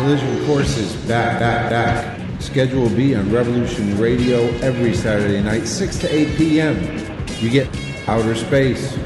Collision Course is back. Schedule will be on Revolution Radio every Saturday night, 6 to 8 p.m. You get outer space.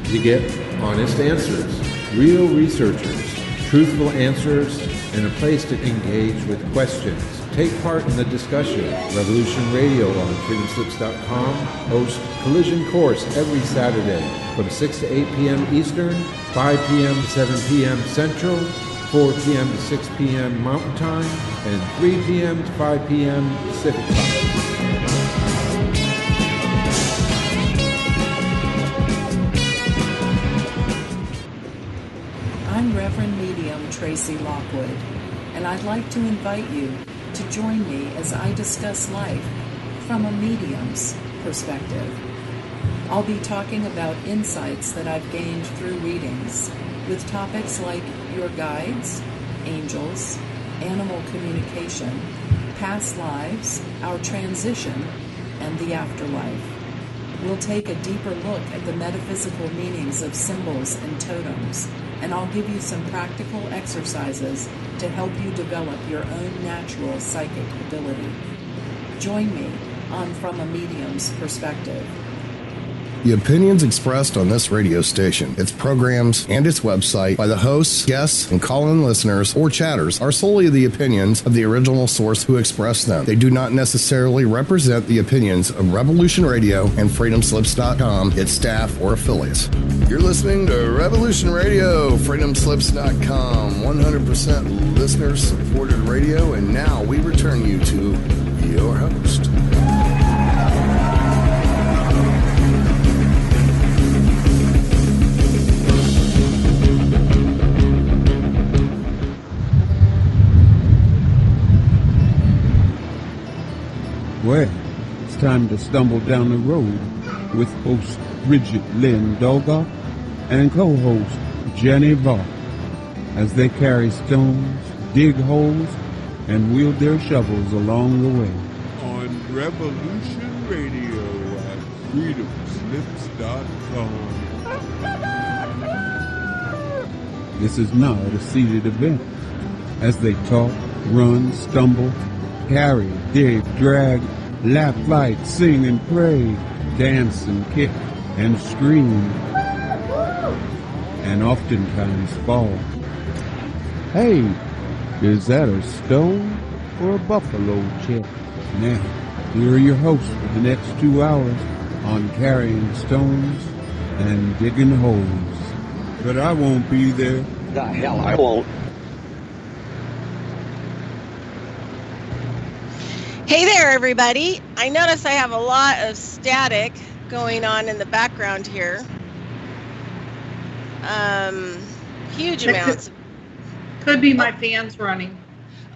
You get honest answers, real researchers, truthful answers, and a place to engage with questions. Take part in the discussion. Revolution Radio on freedomslips.com hosts Collision Course every Saturday from 6 to 8 p.m. Eastern, 5 p.m. to 7 p.m. Central, 4 p.m. to 6 p.m. Mountain Time, and 3 p.m. to 5 p.m. Pacific Time. I'm Reverend Medium Tracy Lockwood, and I'd like to invite you to join me as I discuss life from a medium's perspective. I'll be talking about insights that I've gained through readings with topics like your guides, angels, animal communication, past lives, our transition, and the afterlife. We'll take a deeper look at the metaphysical meanings of symbols and totems, and I'll give you some practical exercises to help you develop your own natural psychic ability. Join me on From a Medium's Perspective. The opinions expressed on this radio station, its programs, and its website by the hosts, guests, and call-in listeners or chatters are solely the opinions of the original source who expressed them. They do not necessarily represent the opinions of Revolution Radio and freedomslips.com, its staff, or affiliates. You're listening to Revolution Radio, freedomslips.com, 100% listener-supported radio, and now we return you to your host. Well, it's time to stumble down the road with host Bridgette Lyn Dolgoff and co-host Jenny Vaught as they carry stones, dig holes, and wield their shovels along the way. On Revolution Radio at freedomslips.com. This is not a seated event as they talk, run, stumble, carry, dig, drag, laugh, fight, sing and pray, dance and kick and scream, and oftentimes fall. Hey, is that a stone or a buffalo check? Now, here are your hosts for the next 2 hours on carrying stones and digging holes. But I won't be there. The hell I won't. Hey there, everybody. I notice I have a lot of static going on in the background here. Huge amounts. Could be my fans running.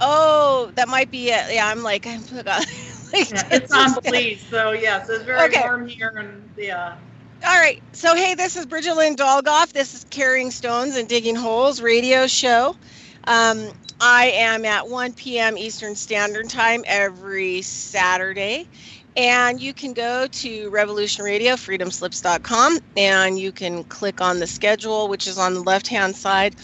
Oh, that might be it. Yeah, I forgot. It's on Belize, so yes, it's very warm here, and yeah. All right. So, hey, this is Bridgette Lyn Dolgoff. This is Carrying Stones and Digging Holes radio show. I am at 1 p.m. Eastern Standard Time every Saturday. And you can go to Revolution Radio, freedomslips.com, and you can click on the schedule, which is on the left-hand side,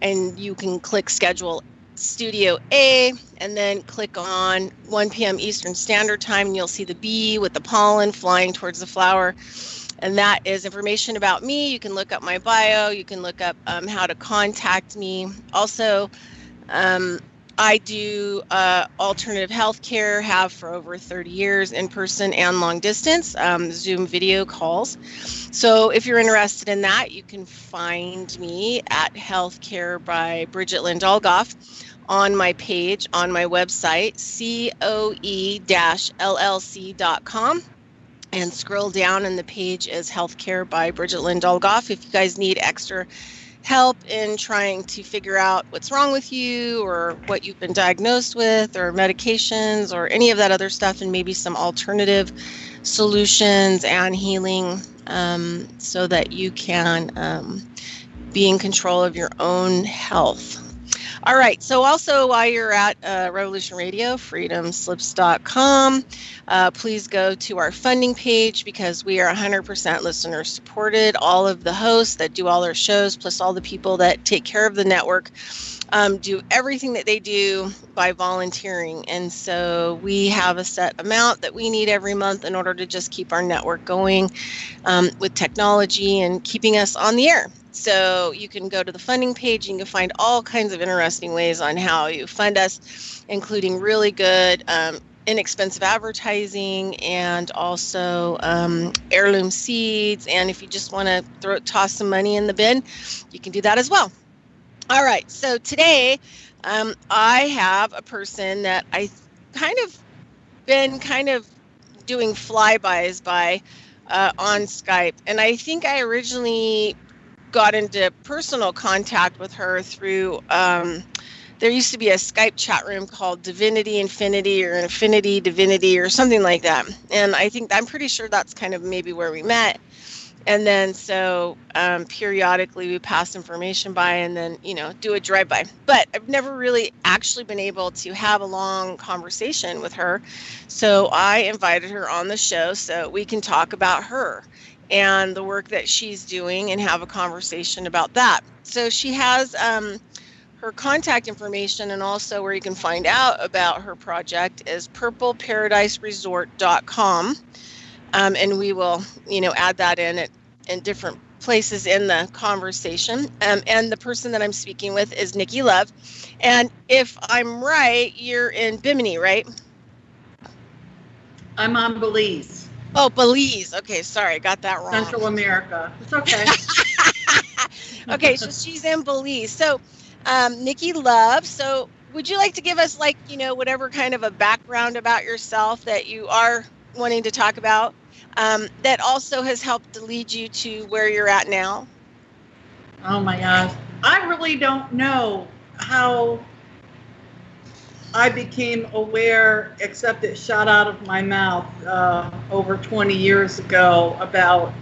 and you can click Schedule Studio A, and then click on 1 p.m. Eastern Standard Time, and you'll see the bee with the pollen flying towards the flower. And that is information about me. You can look up my bio. You can look up how to contact me. Also, I do alternative healthcare, have for over 30 years, in person and long distance, Zoom video calls. So if you're interested in that, you can find me at Healthcare by Bridgette Lyn Dolgoff on my page, on my website, coe-llc.com. And scroll down, and the page is Healthcare by Bridgette Lyn Dolgoff. If you guys need extra help in trying to figure out what's wrong with you, or what you've been diagnosed with, or medications, or any of that other stuff, and maybe some alternative solutions and healing, so that you can be in control of your own health. All right. So also, while you're at Revolution Radio, freedomslips.com, please go to our funding page, because we are 100% listener supported. All of the hosts that do all our shows, plus all the people that take care of the network, do everything that they do by volunteering. And so we have a set amount that we need every month in order to just keep our network going with technology and keeping us on the air. So you can go to the funding page and you can find all kinds of interesting ways on how you fund us, including really good inexpensive advertising and also heirloom seeds. And if you just want to toss some money in the bin, you can do that as well. All right, so today I have a person that I been doing flybys by on Skype. And I think I originally got into personal contact with her through, there used to be a Skype chat room called Divinity Infinity or Infinity Divinity or something like that. And I'm pretty sure that's kind of maybe where we met. And then so periodically we pass information by and then, do a drive-by. But I've never really actually been able to have a long conversation with her. So I invited her on the show so we can talk about her and the work that she's doing and have a conversation about that. So she has her contact information, and also where you can find out about her project is purpleparadiseresort.com. And we will, add that in different places in the conversation. And the person that I'm speaking with is Nicki Love. And if I'm right, you're in Bimini, right? I'm on Belize. Oh, Belize. Okay, sorry, I got that wrong. Central America. It's okay. Okay, so she's in Belize. So, Nicki Love, so would you like to give us whatever kind of a background about yourself that you are wanting to talk about that also has helped to lead you to where you're at now? Oh my gosh. I really don't know how I became aware, except it shot out of my mouth over 20 years ago about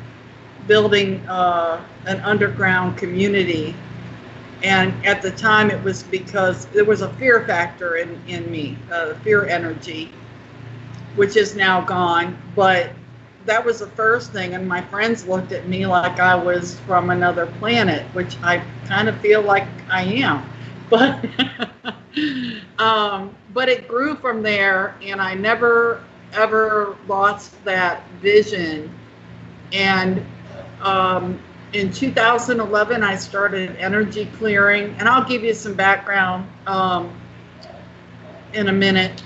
building an underground community. And at the time it was because there was a fear factor in me, fear energy, which is now gone. But that was the first thing. And my friends looked at me like I was from another planet, which I kind of feel like I am. But but it grew from there, and I never ever lost that vision. And in 2011, I started energy clearing, and I'll give you some background in a minute.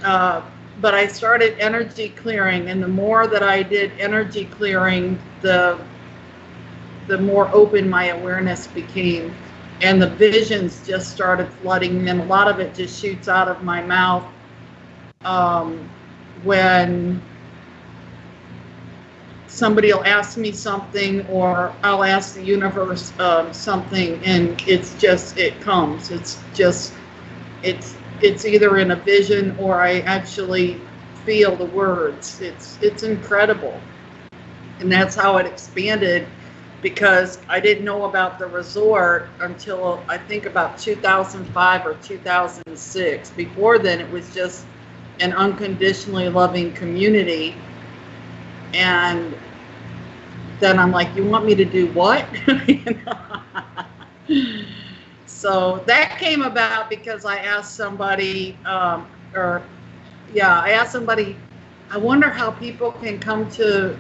But I started energy clearing, and the more that I did energy clearing, the more open my awareness became. And the visions just started flooding, and a lot of it just shoots out of my mouth when somebody will ask me something, or I'll ask the universe something, and it comes. It's either in a vision or I actually feel the words. It's incredible. And that's how it expanded, because I didn't know about the resort until I think about 2005 or 2006. Before then, it was just an unconditionally loving community. And then I'm like, you want me to do what? So that came about because I asked somebody, I asked somebody, I wonder how people can come to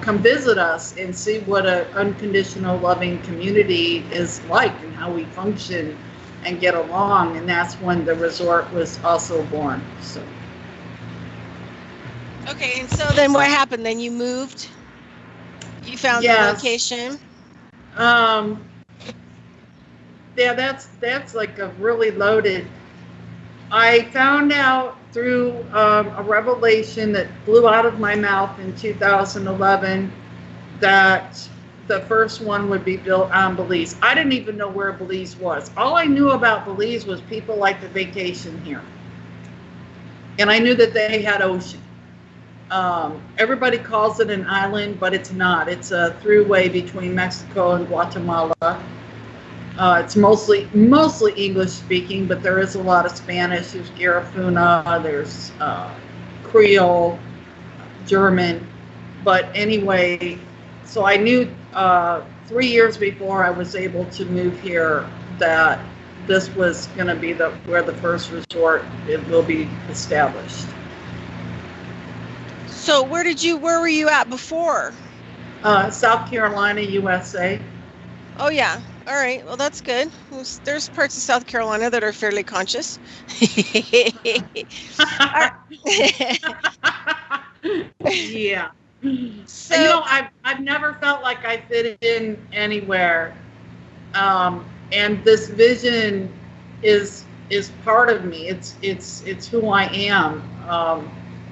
come visit us and see what an unconditional loving community is like and how we function and get along. And that's when the resort was also born. So. Okay, and so then what happened? Then you moved? You found the location? Yeah, that's like a really loaded. I found out through a revelation that blew out of my mouth in 2011 that the first one would be built on Belize. I didn't even know where Belize was. All I knew about Belize was people like to vacation here. And I knew that they had ocean. Everybody calls it an island, but it's not. It's a throughway between Mexico and Guatemala. It's mostly English speaking, but there is a lot of Spanish. There's Garifuna, there's Creole, German. But anyway, so I knew 3 years before I was able to move here that this was going to be where the first resort it will be established. So where were you at before? South Carolina, USA. Oh yeah. All right. Well, that's good. There's parts of South Carolina that are fairly conscious. Yeah. So, you know, I've never felt like I fit in anywhere, and this vision is part of me. It's who I am.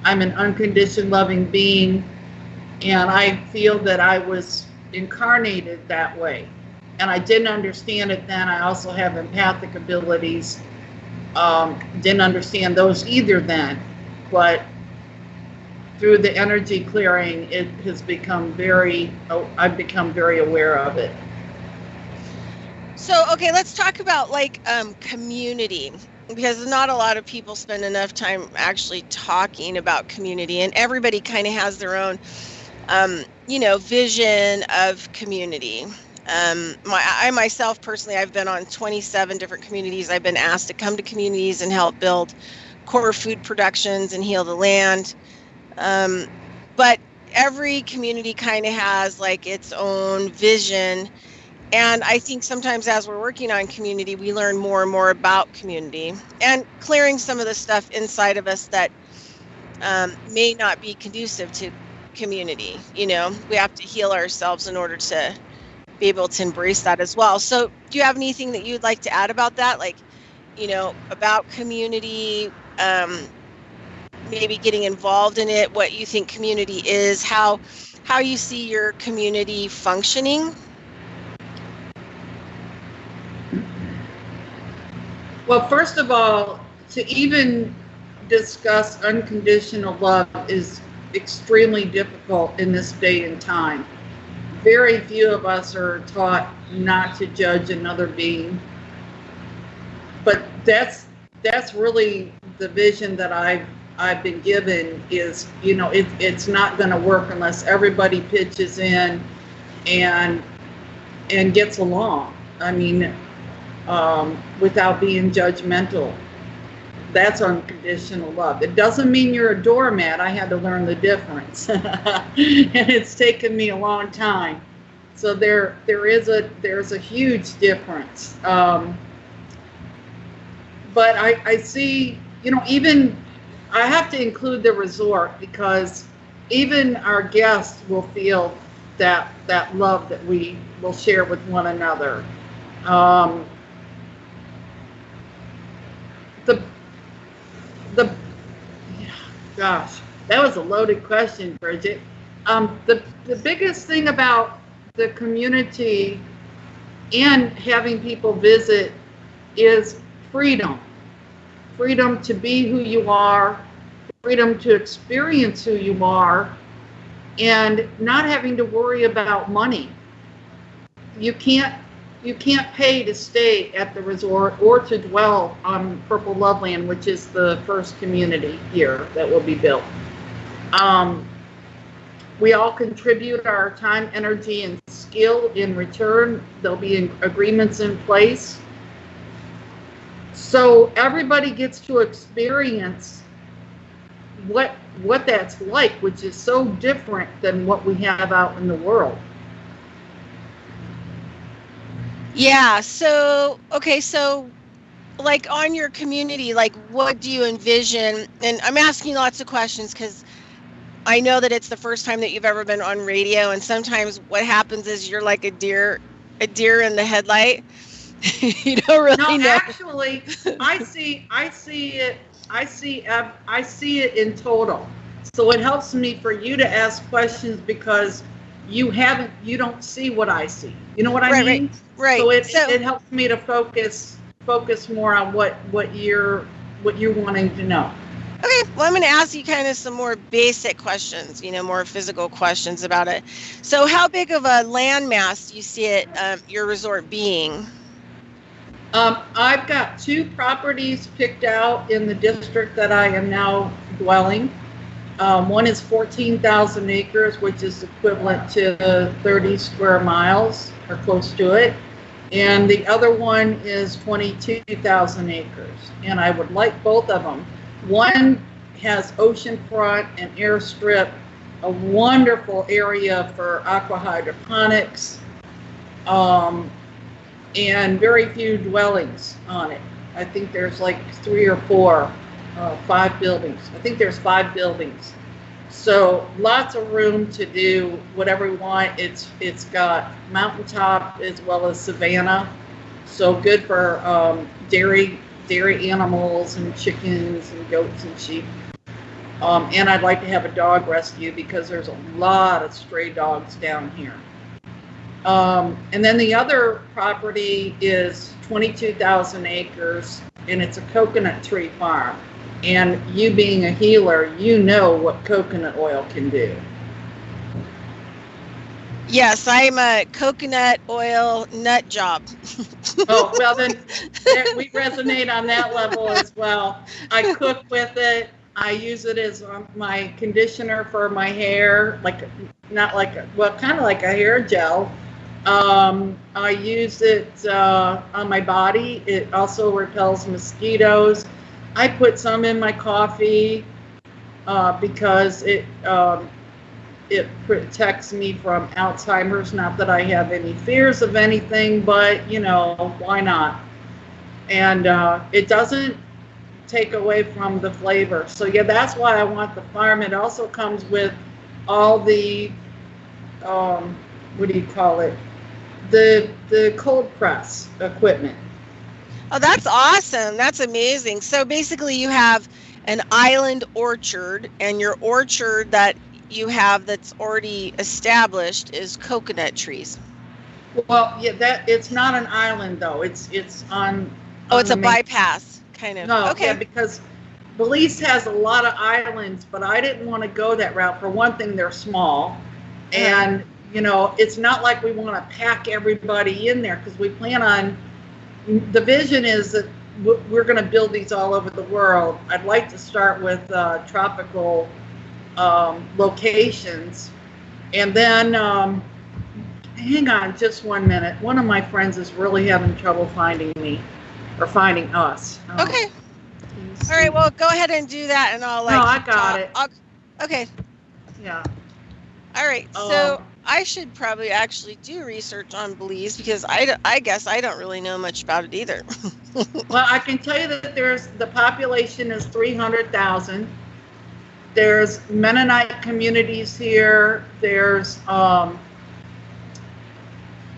I'm an unconditioned loving being, and I feel that I was incarnated that way. And I didn't understand it then. I also have empathic abilities. Didn't understand those either then, but through the energy clearing, it has become I've become very aware of it. So, okay, let's talk about like community, because not a lot of people spend enough time actually talking about community, and everybody kind of has their own, vision of community. I myself personally, I've been on 27 different communities. I've been asked to come to communities and help build core food productions and heal the land. But every community kind of has like its own vision. And I think sometimes as we're working on community, we learn more and more about community and clearing some of the stuff inside of us that may not be conducive to community. You know, we have to heal ourselves in order to be able to embrace that as well. So do you have anything that you'd like to add about that? Like, about community, maybe getting involved in it, what you think community is, how you see your community functioning? Well, first of all, to even discuss unconditional love is extremely difficult in this day and time. Very few of us are taught not to judge another being. But that's really the vision that I've been given is, it's not going to work unless everybody pitches in and gets along. I mean, without being judgmental. That's unconditional love. It doesn't mean you're a doormat. I had to learn the difference. And it's taken me a long time. So there's a huge difference. But I see, even I have to include the resort because even our guests will feel that love that we will share with one another. Gosh, that was a loaded question, Bridgette. The biggest thing about the community and having people visit is freedom. Freedom to be who you are, freedom to experience who you are, and not having to worry about money. You can't pay to stay at the resort or to dwell on Purple Loveland, which is the first community here that will be built. We all contribute our time, energy, and skill in return. There'll be agreements in place. So everybody gets to experience what that's like, which is so different than what we have out in the world. Yeah. So like on your community, like what do you envision? And I'm asking lots of questions because I know that it's the first time that you've ever been on radio. And sometimes what happens is you're like a deer in the headlight. You don't really know. Actually, I see it in total. So it helps me for you to ask questions because you don't see what I see. You know what I mean? Right. So it helps me to focus more on what you're wanting to know. Okay, well, I'm going to ask you kind of some more basic questions, more physical questions about it. So how big of a landmass do you see it, your resort being? I've got 2 properties picked out in the district that I am now dwelling. One is 14,000 acres, which is equivalent to 30 square miles or close to it. and the other one is 22,000 acres. And I would like both of them. One has oceanfront and airstrip, a wonderful area for aqua hydroponics, and very few dwellings on it. I think there's like 3 or 4, 5 buildings. I think there's 5 buildings. So lots of room to do whatever we want. It's got mountaintop as well as savanna, so good for dairy animals and chickens and goats and sheep. And I'd like to have a dog rescue because there's a lot of stray dogs down here. And then the other property is 22,000 acres, and it's a coconut tree farm. And you being a healer, you know what coconut oil can do. Yes, I'm a coconut oil nut job. Oh, well then we resonate on that level as well. I cook with it. I use it as my conditioner for my hair, kind of like a hair gel. I use it on my body. It also repels mosquitoes. I put some in my coffee because it protects me from Alzheimer's. Not that I have any fears of anything, but you know, why not? And it doesn't take away from the flavor. So yeah, that's why I want the farm. It also comes with all the what do you call it? The cold press equipment. Oh, that's awesome. That's amazing. So basically you have an island orchard, and your orchard that you have that's already established is coconut trees. Well, yeah, that it's not an island though. It's on. Oh, it's a bypass kind of. No, okay. Yeah, because Belize has a lot of islands, but I didn't want to go that route. For one thing, they're small, and you know, it's not like we want to pack everybody in there because we plan on. The vision is that we're going to build these all over the world. I'd like to start with tropical locations, and then hang on just 1 minute. One of my friends is really having trouble finding me or finding us. Okay. All right. Well, go ahead and do that, and I'll No, I got it. Okay. Yeah. All right. So I should probably actually do research on Belize because I guess I don't really know much about it either. Well, I can tell you that the population is 300,000. There's Mennonite communities here. There's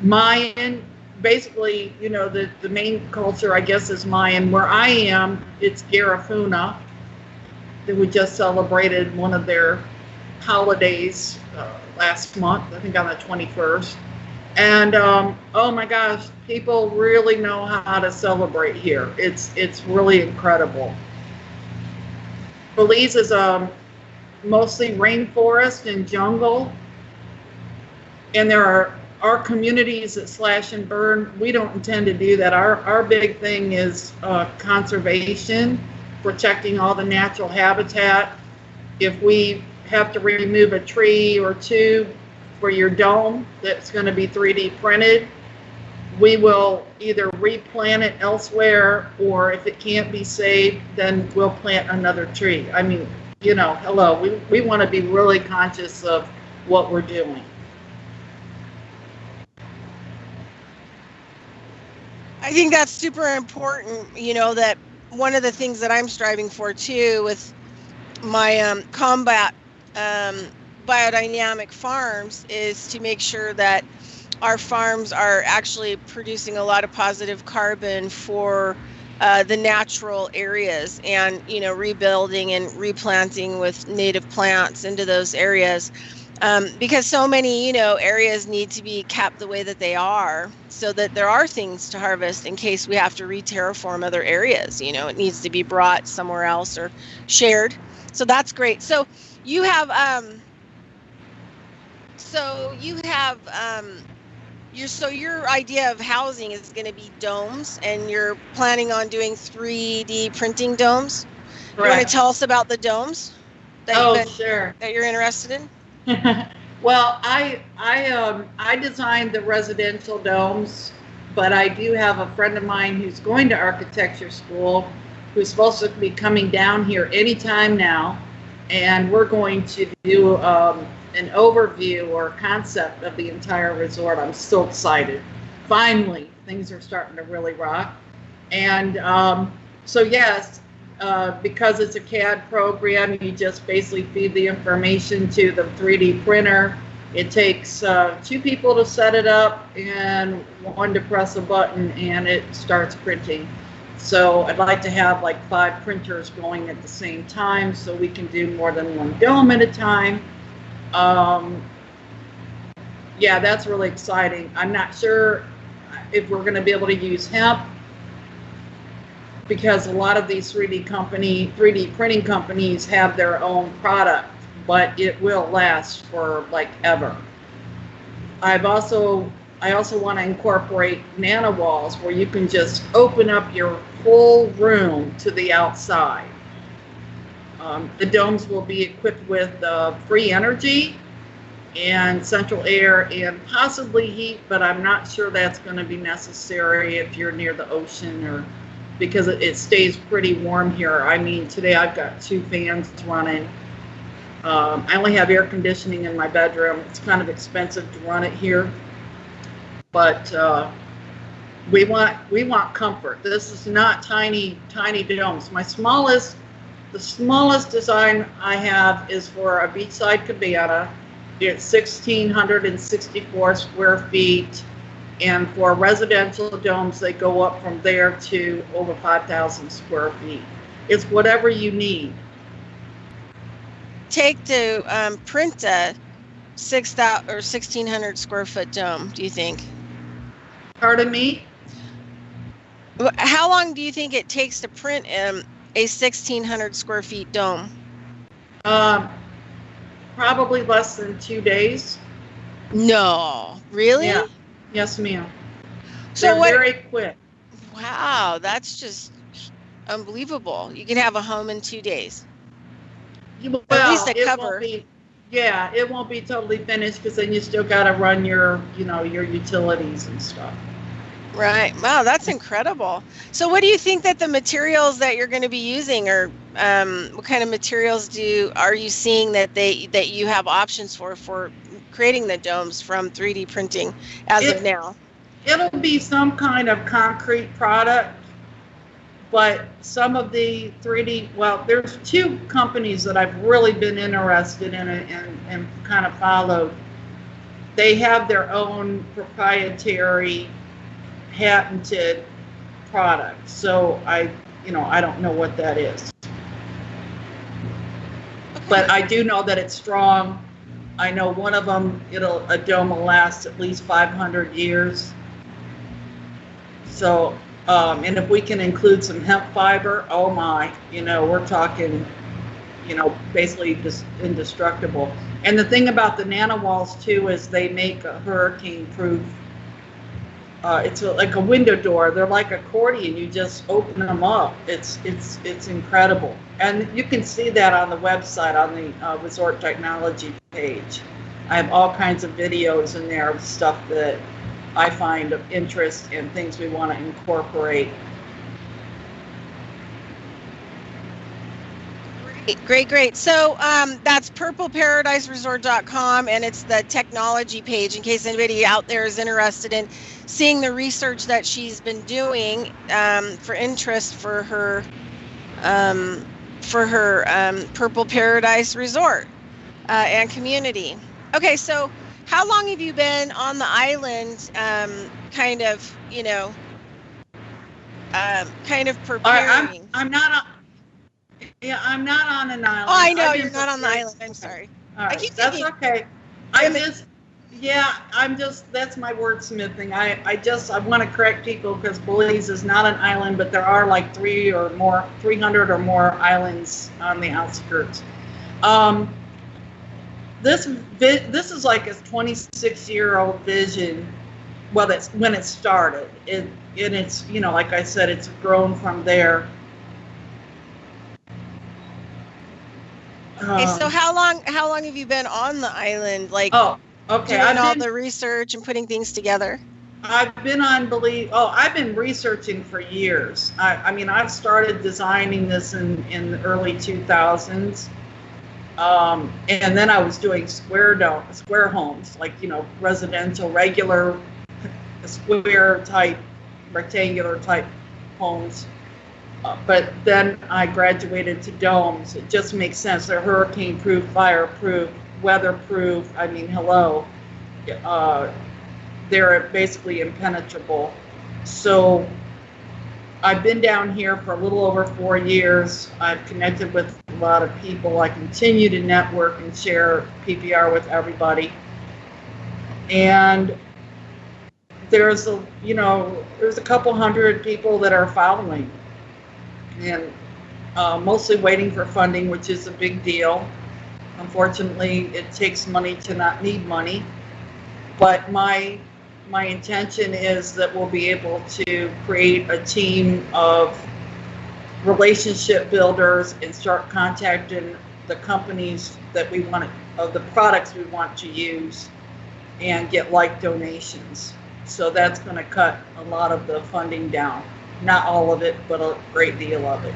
Mayan. Basically, you know, the main culture, I guess, is Mayan. Where I am, it's Garifuna. We just celebrated one of their holidays last month, I think on the 21st. And oh my gosh, people really know how to celebrate here. It's really incredible. Belize is mostly rainforest and jungle, and there are communities that slash and burn. We don't intend to do that. Our big thing is conservation, protecting all the natural habitat. If we have to remove a tree or two for your dome that's going to be 3D printed, we will either replant it elsewhere, or if it can't be saved, then we'll plant another tree. I mean, you know, hello, we want to be really conscious of what we're doing. I think that's super important, you know, that one of the things that I'm striving for too with my combat biodynamic farms is to make sure that our farms are actually producing a lot of positive carbon for the natural areas, and, you know, rebuilding and replanting with native plants into those areas. Because so many, you know, areas need to be kept the way that they are so that there are things to harvest in case we have to re-terraform other areas. You know, it needs to be brought somewhere else or shared. So that's great. So you have, your idea of housing is going to be domes, and you're planning on doing 3D printing domes. Correct. You want to tell us about the domes Sure. that you're interested in? Well, I designed the residential domes but I do have a friend of mine who's going to architecture school, who's supposed to be coming down here anytime now, and we're going to do an overview or concept of the entire resort. I'm so excited. Finally, things are starting to really rock. And so yes, because it's a CAD program, you just basically feed the information to the 3D printer. It takes 2 people to set it up and 1 to press a button, and it starts printing. So I'd like to have like 5 printers going at the same time so we can do more than 1 dome at a time. Yeah, that's really exciting. I'm not sure if we're going to be able to use hemp, because a lot of these 3D printing companies have their own product, but it will last for like ever. I also want to incorporate nano walls where you can just open up your whole room to the outside. The domes will be equipped with free energy and central air and possibly heat, but I'm not sure that's going to be necessary if you're near the ocean, or because it stays pretty warm here. I mean, today I've got 2 fans running. I only have air conditioning in my bedroom. It's kind of expensive to run it here, but we want comfort. This is not tiny domes. The smallest design I have is for a beachside cabana. It's 1,664 square feet, and for residential domes, they go up from there to over 5,000 square feet. It's whatever you need. Take to print a 6,000 or 1,600 square foot dome, do you think? Pardon me? How long do you think it takes to print a 1,600 square feet dome? Probably less than 2 days. No, really? Yeah. Yes, ma'am. So They're very quick. Wow, that's just unbelievable. You can have a home in 2 days. Well, at least a it cover. It won't be totally finished, because then you still got to run your utilities and stuff. Right. Wow, that's incredible. So what do you think that the materials that you're going to be using, or what kind of materials are you seeing that you have options for creating the domes from 3D printing of now? It'll be some kind of concrete product, but some of the 3D, well, there's 2 companies that I've really been interested in and kind of followed. They have their own proprietary patented product. So I don't know what that is. Okay. But I do know that it's strong. I know one of them, a dome will last at least 500 years. So, and if we can include some hemp fiber, oh my, we're talking, basically just indestructible. And the thing about the nano walls too is they make a hurricane proof. It's like a window door. They're like accordion. You just open them up. It's incredible. And you can see that on the website, on the Resort Technology page. I have all kinds of videos in there of stuff that I find of interest and things we want to incorporate. Great. So that's purpleparadiseresort.com, and it's the technology page in case anybody out there is interested in seeing the research that she's been doing for interest for her Purple Paradise Resort and community. Okay, so how long have you been on the island, kind of preparing? I'm not on an island. Oh, I know you're not on the island. I'm sorry. All right, that's okay. That's my wordsmithing. I want to correct people, because Belize is not an island, but there are like 300 or more islands on the outskirts. This is like a 26-year-old vision. Well, that's when it started. And it's, like I said, it's grown from there. Okay, so how long have you been on the island? Like, oh, okay, doing all the research and putting things together? I've been on Belize. Oh, I've been researching for years. I mean, I've started designing this in the early 2000s. And then I was doing square homes, like, residential, regular, square type, rectangular type homes. But then I graduated to domes. It just makes sense. They're hurricane proof, fire proof, weather proof. I mean, hello. They're basically impenetrable. So I've been down here for a little over 4 years. I've connected with a lot of people. I continue to network and share PPR with everybody. And there's a couple hundred people that are following, and mostly waiting for funding, which is a big deal. Unfortunately, it takes money to not need money. But my intention is that we'll be able to create a team of relationship builders and start contacting the companies that we want, of the products we want to use, and get like donations. So that's going to cut a lot of the funding down. Not all of it, but a great deal of it.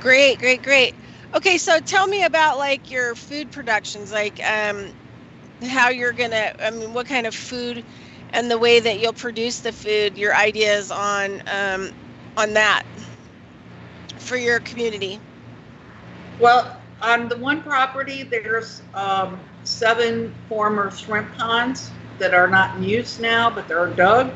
Great. Okay, so tell me about like your food productions, like how you're gonna, what kind of food and the way that you'll produce the food, your ideas on that for your community. Well, on the one property, there's 7 former shrimp ponds that are not in use now, but they're dug.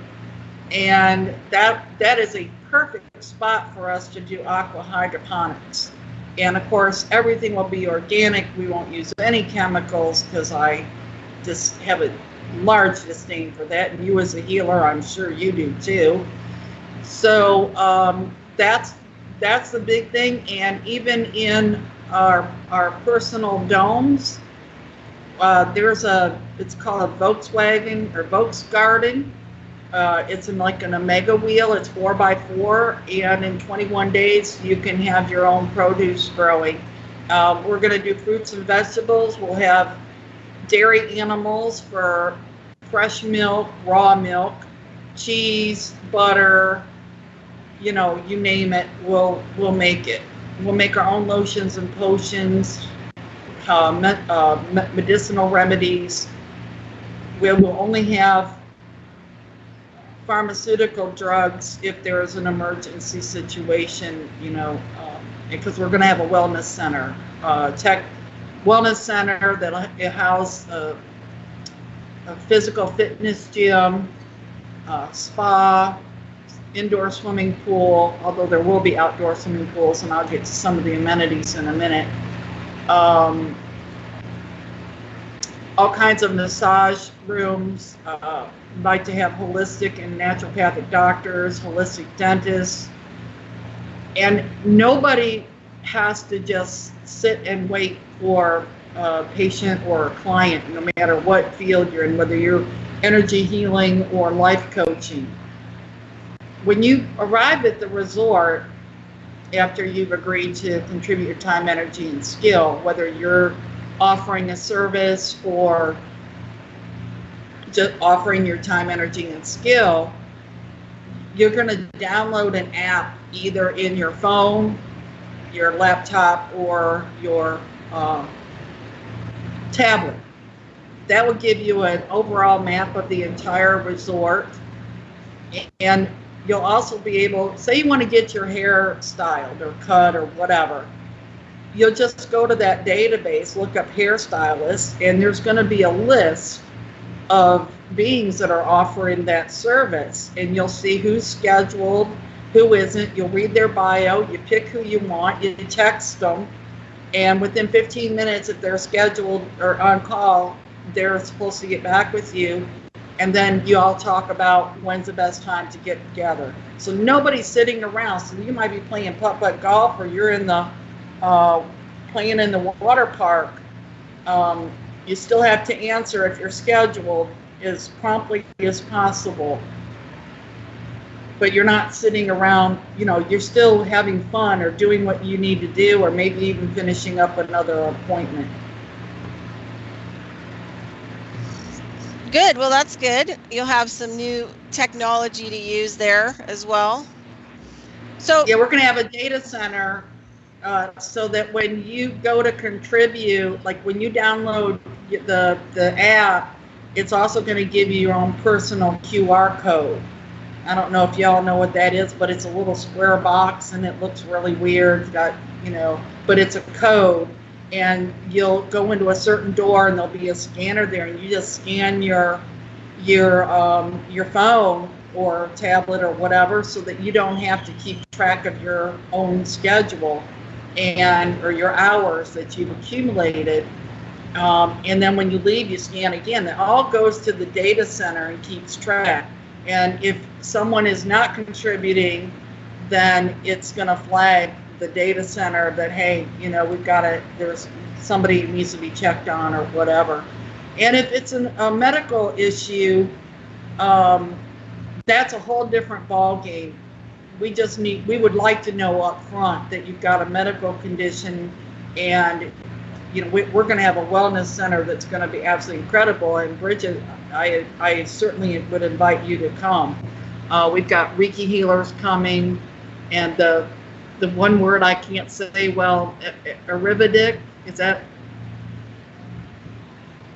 And that is a perfect spot for us to do aqua hydroponics. And of course, everything will be organic. We won't use any chemicals, because I just have a large disdain for that. And you as a healer, I'm sure you do too. So that's the big thing. And even in our personal domes, it's called a Volkswagen or Volksgarden. It's like an Omega wheel. It's 4x4, and in 21 days you can have your own produce growing. We're going to do fruits and vegetables. We'll have dairy animals for fresh milk, raw milk, cheese, butter, you name it. We'll make it. We'll make our own lotions and potions, medicinal remedies. We will only have pharmaceutical drugs if there is an emergency situation, because we're going to have a wellness center, wellness center that'll house a physical fitness gym, spa, indoor swimming pool, although there will be outdoor swimming pools, and I'll get to some of the amenities in a minute. All kinds of massage rooms. Like to have holistic and naturopathic doctors, holistic dentists, and nobody has to just sit and wait for a patient or a client, no matter what field you're in, whether you're energy healing or life coaching. When you arrive at the resort, after you've agreed to contribute your time, energy, and skill, whether you're offering a service or just offering your time, energy, and skill, you're going to download an app either in your phone, your laptop, or your tablet. That will give you an overall map of the entire resort. And you'll also be able, say you want to get your hair styled or cut or whatever, you'll just go to that database, look up hairstylists, and there's going to be a list of beings that are offering that service, and you'll see who's scheduled, who isn't. You'll read their bio, you pick who you want, you text them, and within 15 minutes, if they're scheduled or on call, they're supposed to get back with you, and then you all talk about when's the best time to get together. So nobody's sitting around. So you might be playing putt-putt golf, or you're in the playing in the water park. You still have to answer if you're scheduled as promptly as possible. But you're not sitting around, you're still having fun or doing what you need to do, or maybe even finishing up another appointment. Good. Well, that's good. You'll have some new technology to use there as well. So yeah, we're going to have a data center so that when you go to contribute, like when you download the app, it's also going to give you your own personal QR code. I don't know if y'all know what that is, but it's a little square box and it looks really weird. It's got, but it's a code, and you'll go into a certain door and there'll be a scanner there, and you just scan your phone or tablet or whatever, so that you don't have to keep track of your own schedule or your hours that you've accumulated. And then when you leave, you scan again. It all goes to the data center and keeps track. And if someone is not contributing, then it's going to flag the data center that, hey, there's somebody who needs to be checked on or whatever. And if it's a medical issue, that's a whole different ballgame. We would like to know up front that you've got a medical condition, and we're going to have a wellness center that's going to be absolutely incredible. And Bridgette, I certainly would invite you to come. We've got Reiki healers coming, and the one word I can't say well, Ayurvedic, is that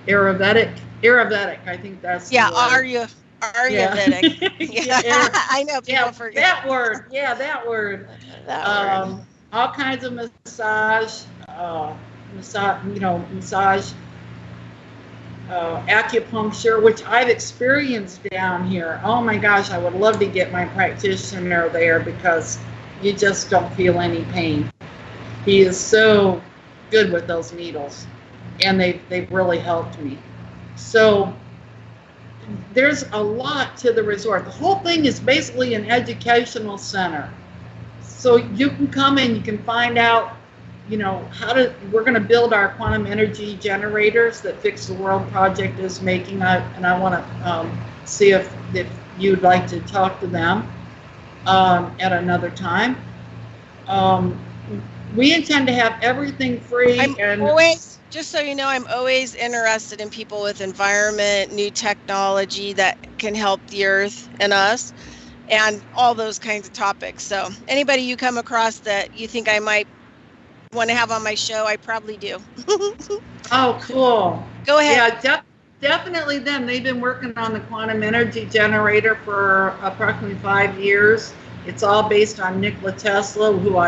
Ayurvedic? Ayurvedic, I think that's yeah. the word. Ayurvedic. Yeah. I know people forget that word. Yeah, that word. All kinds of massage, acupuncture, which I've experienced down here. Oh my gosh, I would love to get my practitioner there, because you just don't feel any pain. He is so good with those needles, and they've really helped me. So there's a lot to the resort. The whole thing is basically an educational center. So you can come in, you can find out, we're going to build our quantum energy generators that Fix the World project is making. I want to see if you'd like to talk to them at another time. We intend to have everything free. Just so you know, I'm always interested in people with environment, new technology that can help the earth and us, and all those kinds of topics. So anybody you come across that you think I might want to have on my show, I probably do. Oh, cool. Go ahead. Yeah, definitely them. They've been working on the quantum energy generator for approximately 5 years. It's all based on Nikola Tesla, who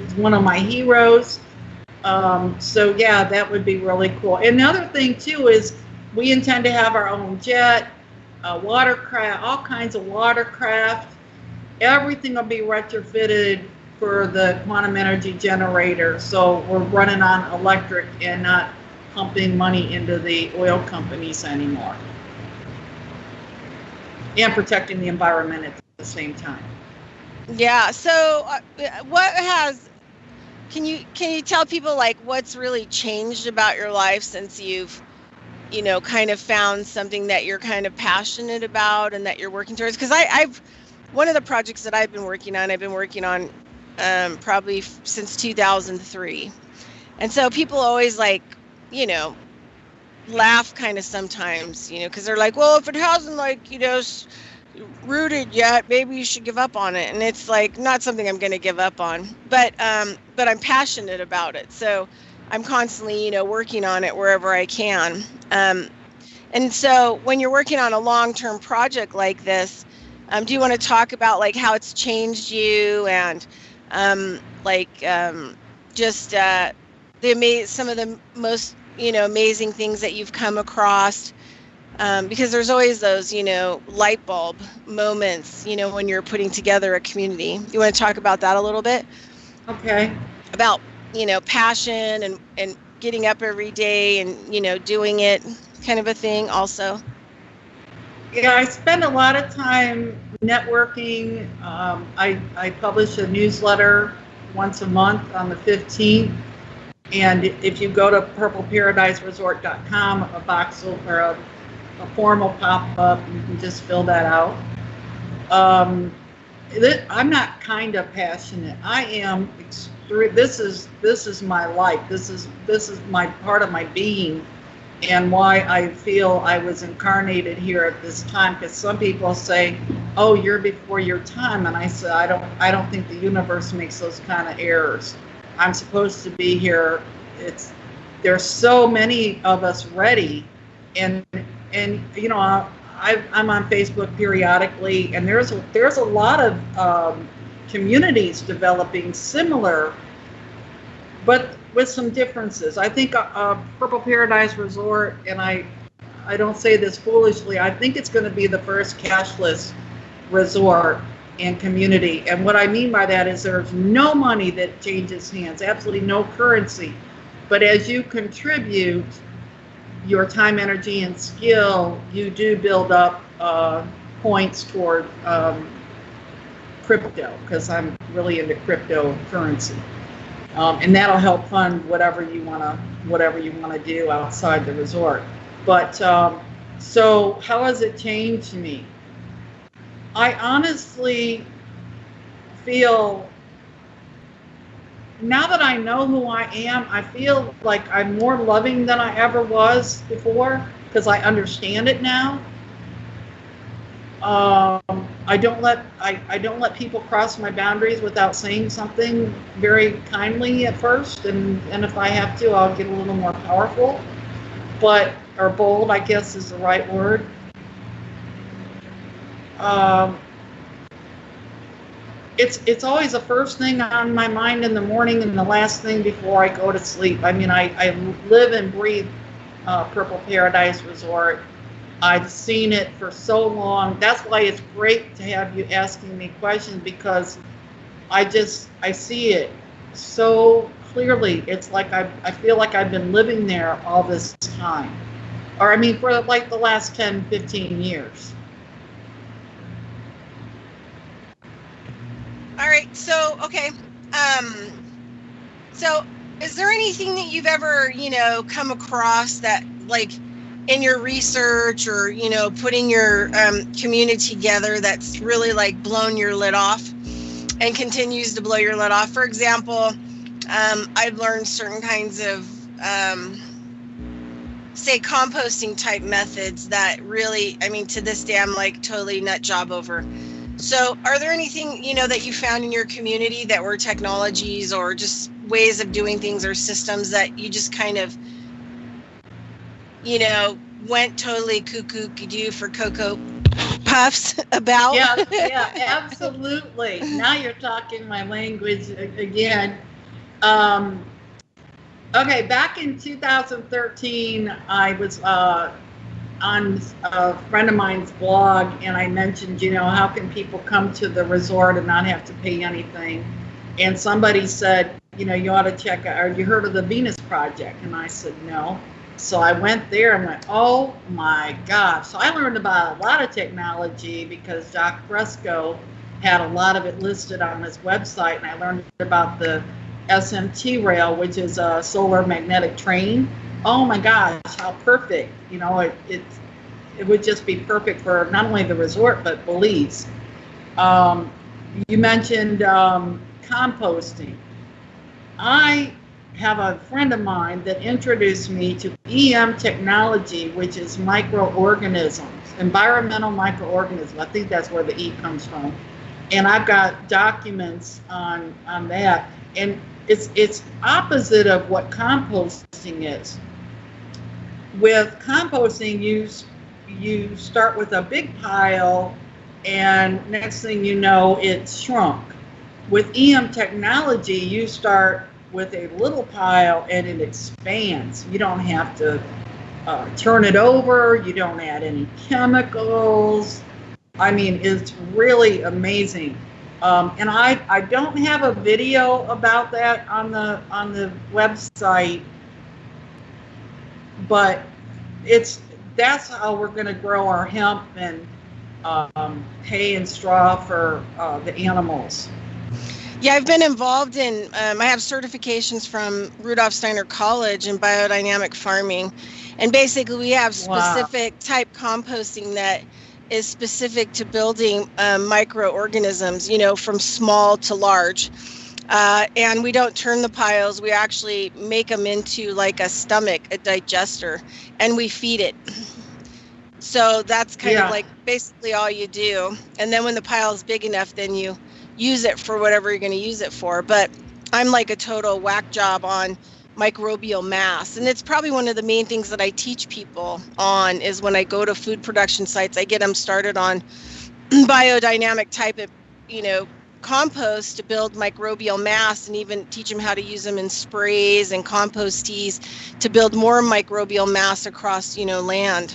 is one of my heroes. So yeah, that would be really cool. And the other thing too is we intend to have our own jet, watercraft, all kinds of watercraft. Everything will be retrofitted for the quantum energy generator. So we're running on electric and not pumping money into the oil companies anymore. And protecting the environment at the same time. Yeah. So can you tell people what's really changed about your life since you've, kind of found something that you're kind of passionate about and that you're working towards? Because one of the projects that I've been working on probably since 2003. And so people always laugh kind of sometimes, because they're like, well, if it hasn't rooted yet, maybe you should give up on it. And it's not something I'm going to give up on, but I'm passionate about it. So I'm constantly, working on it wherever I can. And so when you're working on a long-term project like this, do you want to talk about how it's changed you and just some of the most, amazing things that you've come across? Because there's always those, light bulb moments, when you're putting together a community. You want to talk about that a little bit? Okay. About, passion and getting up every day and, doing it kind of a thing also. Yeah, I spend a lot of time networking. I publish a newsletter once a month on the 15th. And if you go to purpleparadiseresort.com, a box or a form will pop up. You can just fill that out. I'm not kind of passionate. I am extreme. This is my life. This is my part of my being. and why I feel I was incarnated here at this time. Because some people say, "Oh, you're before your time," and I said, I don't think the universe makes those kind of errors. I'm supposed to be here. There's so many of us ready, and you know, I'm on Facebook periodically, and there's a lot of communities developing similar, but with some differences. I think Purple Paradise Resort, and I don't say this foolishly, I think it's going to be the first cashless resort and community. And what I mean by that is there's no money that changes hands, absolutely no currency. But as you contribute your time, energy, and skill, you do build up points toward crypto, because I'm really into cryptocurrency. And that'll help fund whatever you wanna do outside the resort. But so how has it changed me? I honestly feel, now that I know who I am, I feel like I'm more loving than I ever was before, because I understand it now. I don't let people cross my boundaries without saying something very kindly at first, and if I have to, I'll get a little more powerful, or bold, I guess is the right word. It's always the first thing on my mind in the morning and the last thing before I go to sleep. I mean, I live and breathe Purple Paradise Resort. I've seen it for so long. That's why it's great to have you asking me questions, because I see it so clearly. It's like I feel like I've been living there all this time. Or I mean, for like the last 10, 15 years. All right. So, okay. So is there anything that you've ever, come across that, like, in your research or, putting your community together, that's really like blown your lid off and continues to blow your lid off? For example, I've learned certain kinds of, say, composting type methods that really, I mean, to this day, I'm like totally nut job over. So are there anything, that you found in your community that were technologies or just ways of doing things or systems that you just kind of, went totally cuckoo-doo for Cocoa Puffs about? Yeah, absolutely. Now you're talking my language again. Okay, back in 2013, I was on a friend of mine's blog, and I mentioned, how can people come to the resort and not have to pay anything? And somebody said, you ought to check out, or you heard of the Venus Project? And I said, no. So I went there and went, oh my gosh. So I learned about a lot of technology because Doc Fresco had a lot of it listed on his website, and I learned about the SMT rail, which is a solar magnetic train. Oh my gosh, how perfect. It would just be perfect for not only the resort, but Belize. You mentioned composting. I have a friend of mine that introduced me to EM technology, which is microorganisms, environmental microorganisms. I think that's where the E comes from. And I've got documents on that. And it's opposite of what composting is. With composting, you start with a big pile, and next thing you know, it's shrunk. With EM technology, you start with a little pile and it expands. You don't have to turn it over. You don't add any chemicals. I mean, it's really amazing. And I don't have a video about that on the website, but that's how we're going to grow our hemp and hay and straw for the animals. Yeah, I've been involved in, I have certifications from Rudolph Steiner College in biodynamic farming. And basically we have specific type composting that is specific to building microorganisms, from small to large. And we don't turn the piles. We actually make them into like a stomach, a digester, and we feed it. So that's kind of like basically all you do. And then when the pile is big enough, then you use it for whatever you're going to use it for. But I'm like a total whack job on microbial mass. And it's probably one of the main things that I teach people on is when I go to food production sites, I get them started on biodynamic type of, compost to build microbial mass, and even teach them how to use them in sprays and compost teas to build more microbial mass across, land.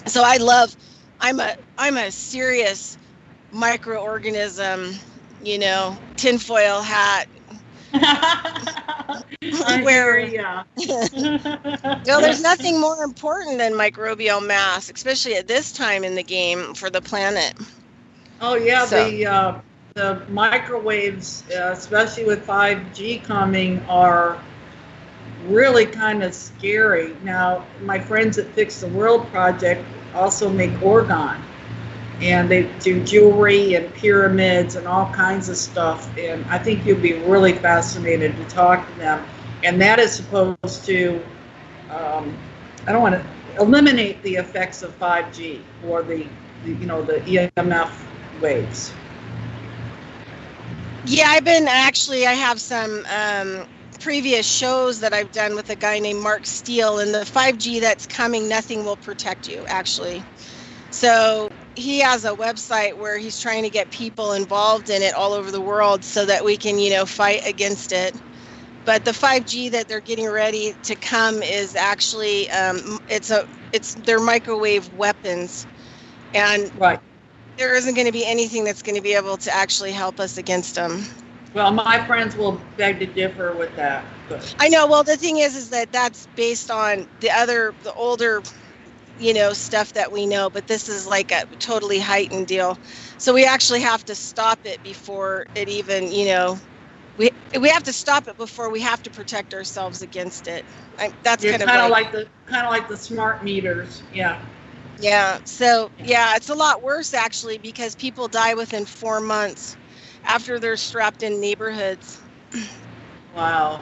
So I'm a serious microorganism, tinfoil hat. There's nothing more important than microbial mass, especially at this time in the game for the planet. Oh yeah, so. The microwaves, especially with 5G coming, are really kind of scary. Now, my friends at Fix the World Project also make orgone, and they do jewelry and pyramids and all kinds of stuff. And I think you'll be really fascinated to talk to them. And that is supposed to, I don't want to eliminate the effects of 5G or the EMF waves. Yeah, I have some previous shows that I've done with a guy named Mark Steele, and the 5G that's coming, nothing will protect you, actually. So he has a website where he's trying to get people involved in it all over the world so that we can, fight against it. But the 5G that they're getting ready to come is actually, it's their microwave weapons. And right. There isn't going to be anything that's going to be able to actually help us against them. Well, my friends will beg to differ with that. But. I know. Well, the thing is that that's based on the older, stuff that we know. But this is like a totally heightened deal. So we actually have to stop it before it even, we have to stop it before we have to protect ourselves against it. That's kind of like the smart meters. Yeah. Yeah. So, it's a lot worse, actually, because people die within 4 months after they're strapped in neighborhoods. Wow.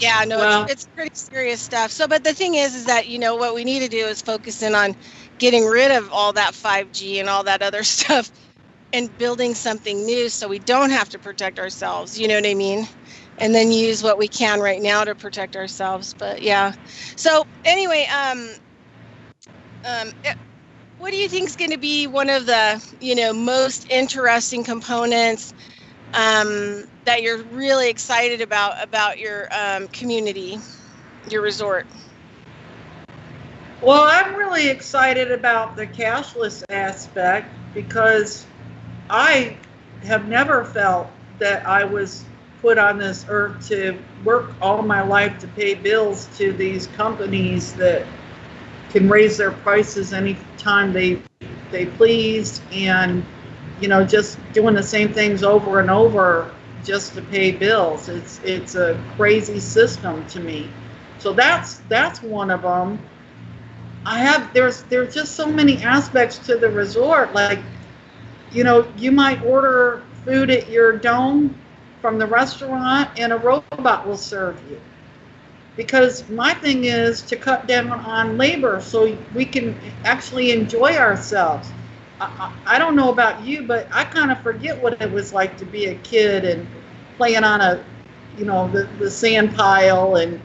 Yeah, no, it's pretty serious stuff. So, but the thing is that, what we need to do is focus in on getting rid of all that 5G and all that other stuff and building something new so we don't have to protect ourselves. You know what I mean? And then use what we can right now to protect ourselves. But yeah. So anyway, what do you think is going to be one of the, most interesting components that you're really excited about your community, your resort? Well, I'm really excited about the cashless aspect because I have never felt that I was put on this earth to work all my life to pay bills to these companies that can raise their prices anytime they please, and just doing the same things over and over just to pay bills. It's a crazy system to me. So that's one of them. There's just so many aspects to the resort. Like, you might order food at your dome from the restaurant and a robot will serve you. Because my thing is to cut down on labor so we can actually enjoy ourselves. I don't know about you, but I kind of forget what it was like to be a kid and playing on the sand pile. And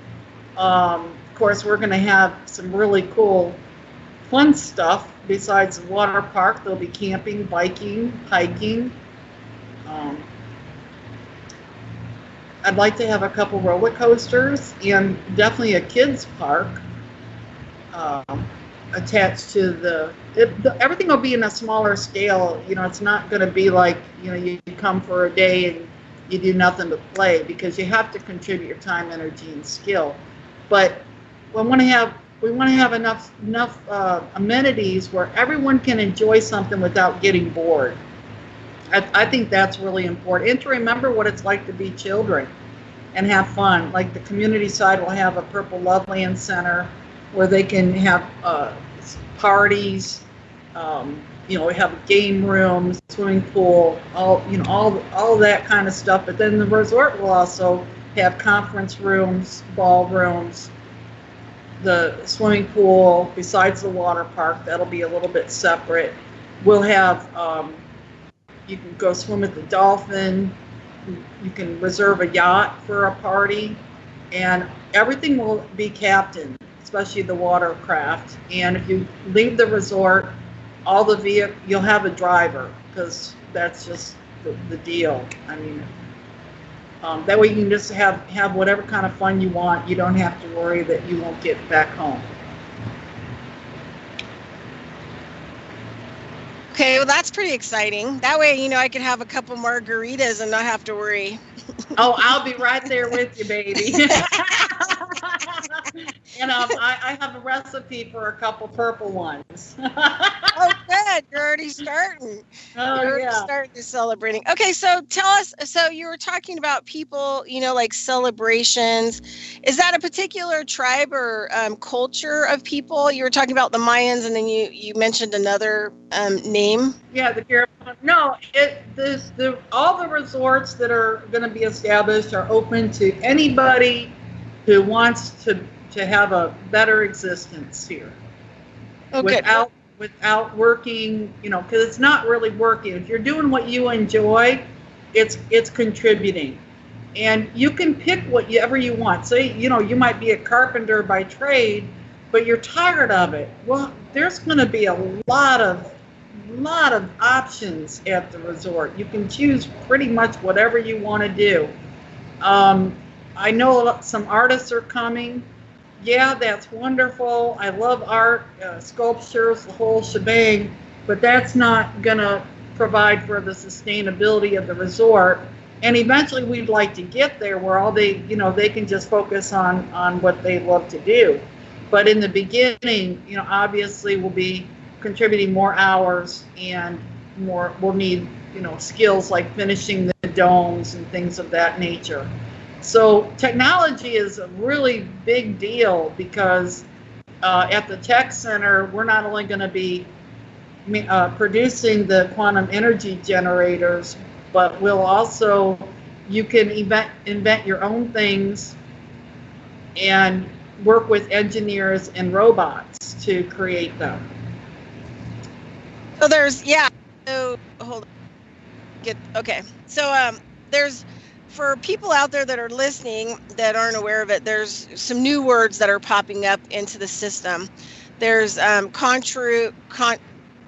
of course, we're going to have some really cool, fun stuff besides the water park. There'll be camping, biking, hiking. I'd like to have a couple roller coasters and definitely a kids park attached to everything will be in a smaller scale. It's not going to be like, you come for a day and you do nothing but play, because you have to contribute your time, energy, and skill. But we want to have enough amenities where everyone can enjoy something without getting bored. I think that's really important. And to remember what it's like to be children and have fun. Like the community side will have a Purple Loveland Center where they can have parties, we have a game room, swimming pool, all that kind of stuff. But then the resort will also have conference rooms, ballrooms, the swimming pool, besides the water park. That'll be a little bit separate. We'll have, you can go swim at the Dolphin. You can reserve a yacht for a party. And everything will be captained, especially the watercraft. And if you leave the resort, all the vehicle, you'll have a driver, because that's just the deal. I mean, that way you can just have whatever kind of fun you want. You don't have to worry that you won't get back home. Okay, well, that's pretty exciting. That way, I can have a couple margaritas and not have to worry. Oh, I'll be right there with you, baby. And I have a recipe for a couple purple ones. Oh, good. You're already starting. Oh, You're yeah. already starting to celebrating. Okay, so tell us, so you were talking about people, like celebrations. Is that a particular tribe or culture of people? You were talking about the Mayans, and then you mentioned another name. Yeah, the Caribbean. No, all the resorts that are going to be established are open to anybody who wants to have a better existence here. Okay. Without working, because it's not really working. If you're doing what you enjoy, it's contributing. And you can pick whatever you want. Say, you might be a carpenter by trade, but you're tired of it. Well, there's going to be a lot of options at the resort. You can choose pretty much whatever you want to do. I know some artists are coming. Yeah, that's wonderful. I love art, sculptures, the whole shebang, but that's not going to provide for the sustainability of the resort. And eventually we'd like to get there where all they can just focus on what they love to do. But in the beginning, obviously we'll be contributing more hours, and we'll need, skills like finishing the domes and things of that nature. So technology is a really big deal, because at the tech center, we're not only going to be producing the quantum energy generators, but you can invent your own things and work with engineers and robots to create them. So so hold on. So there's, for people out there that are listening that aren't aware of it, there's some new words that are popping up into the system. There's contributism.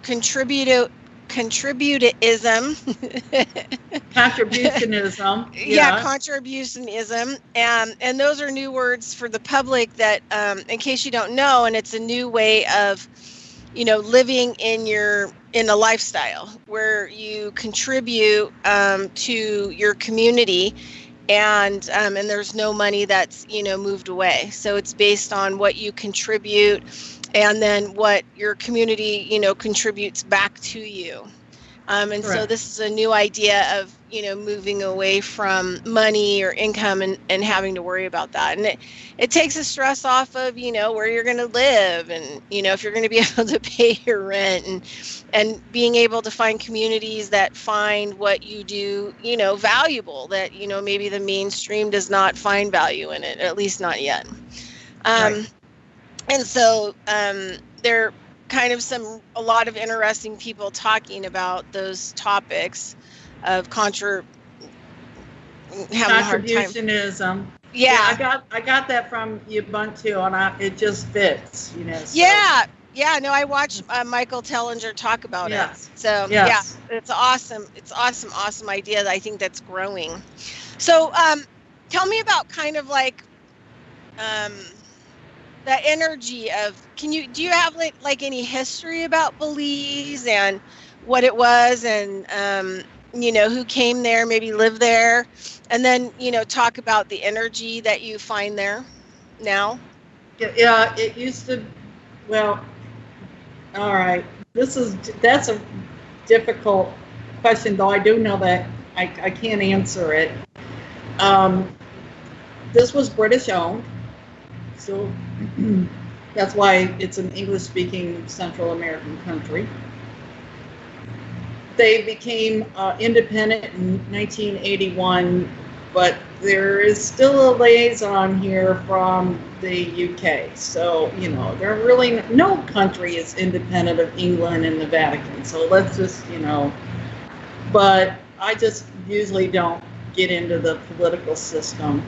Contributionism. Yeah, contributionism. And those are new words for the public that, in case you don't know, and it's a new way of, living in a lifestyle where you contribute to your community, and there's no money that's moved away. So it's based on what you contribute, and then what your community contributes back to you. And Correct. So this is a new idea of moving away from money or income and having to worry about that. And it takes the stress off of where you're going to live, and if you're going to be able to pay your rent, and being able to find communities that find what you do valuable, that maybe the mainstream does not find value in it, at least not yet. Right. And so there kind of a lot of interesting people talking about those topics of having a hard time. Contributionism. Yeah. I got that from Ubuntu, and it just fits, So. Yeah. No, I watched Michael Tellinger talk about it. So yes. Yeah, it's awesome. It's awesome idea that I think that's growing. So tell me about kind of like the energy of, do you have like any history about Belize and what it was, and who came there, maybe lived there, and then talk about the energy that you find there now? Yeah, it used to. Well, all right. That's a difficult question, though I do know that I can't answer it. This was British owned, so that's why it's an English-speaking Central American country. They became independent in 1981, but there is still a liaison here from the UK. So, you know, they're really, no country is independent of England and the Vatican. So let's just, you know, but I just usually don't get into the political system.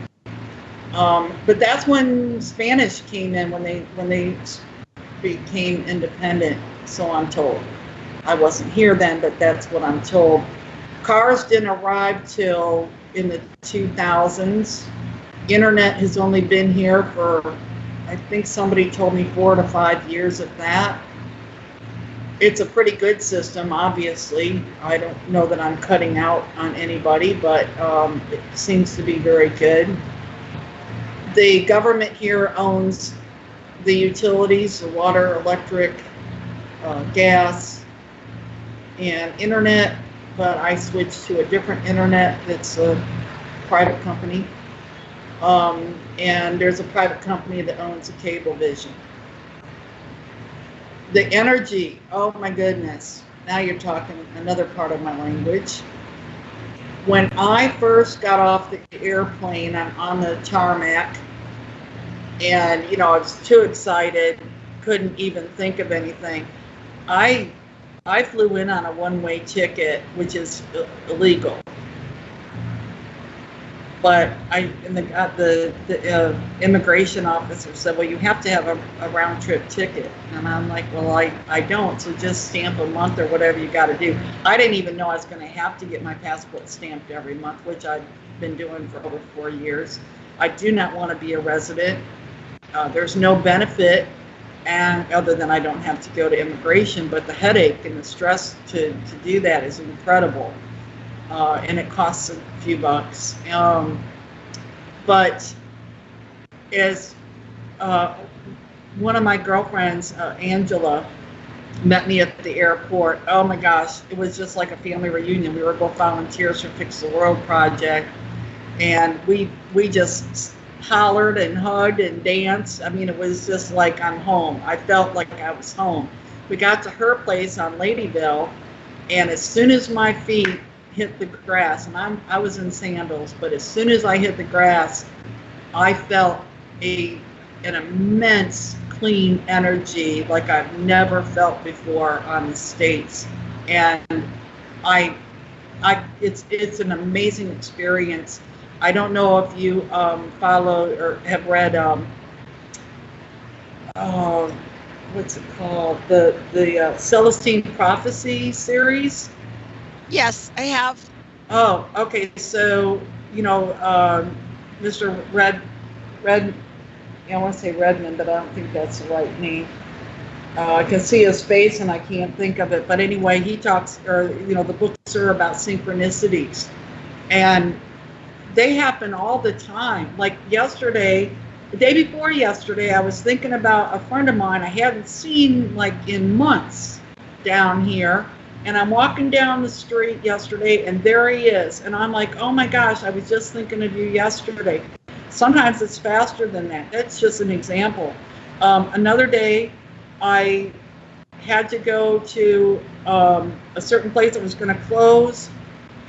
But that's when Spanish came in, when they became independent, so I'm told. I wasn't here then, but that's what I'm told. Cars didn't arrive till in the 2000s. Internet has only been here for, I think somebody told me 4 to 5 years of that. It's a pretty good system, obviously. I don't know that I'm cutting out on anybody, but it seems to be very good. The government here owns the utilities, the water, electric, gas, and internet, but I switched to a different internet that's a private company. And there's a private company that owns a cable vision. The energy, oh my goodness. Now you're talking another part of my language. When I first got off the airplane, I'm on the tarmac, and you know, I was too excited, couldn't even think of anything. I flew in on a one-way ticket, which is illegal. But the immigration officer said, well, you have to have a round-trip ticket. And I'm like, well, I don't, so just stamp a month or whatever you got to do. I didn't even know I was going to have to get my passport stamped every month, which I've been doing for over 4 years. I do not want to be a resident. There's no benefit, and other than I don't have to go to immigration, but the headache and the stress to do that is incredible. And it costs a few bucks. But as one of my girlfriends, Angela, met me at the airport, oh my gosh, it was just like a family reunion. We were both volunteers for Fix the World Project, and we just hollered and hugged and danced. I mean, it was just like I'm home. I felt like I was home. We got to her place on Ladyville, and as soon as my feet hit the grass, and I was in sandals, but as soon as I hit the grass, I felt an immense clean energy like I've never felt before on the States. And it's an amazing experience. I don't know if you follow or have read what's it called, the Celestine Prophecy series. Yes, I have. Oh, okay. So, you know, Mr. Red, I want to say Redmond, but I don't think that's the right name. I can see his face and I can't think of it. But anyway, he talks, or, you know, the books are about synchronicities. And they happen all the time. Like yesterday, the day before yesterday, I was thinking about a friend of mine I hadn't seen like in months down here. And I'm walking down the street yesterday, and there he is. And I'm like, oh my gosh, I was just thinking of you yesterday. Sometimes it's faster than that. That's just an example. Another day, I had to go to a certain place that was going to close.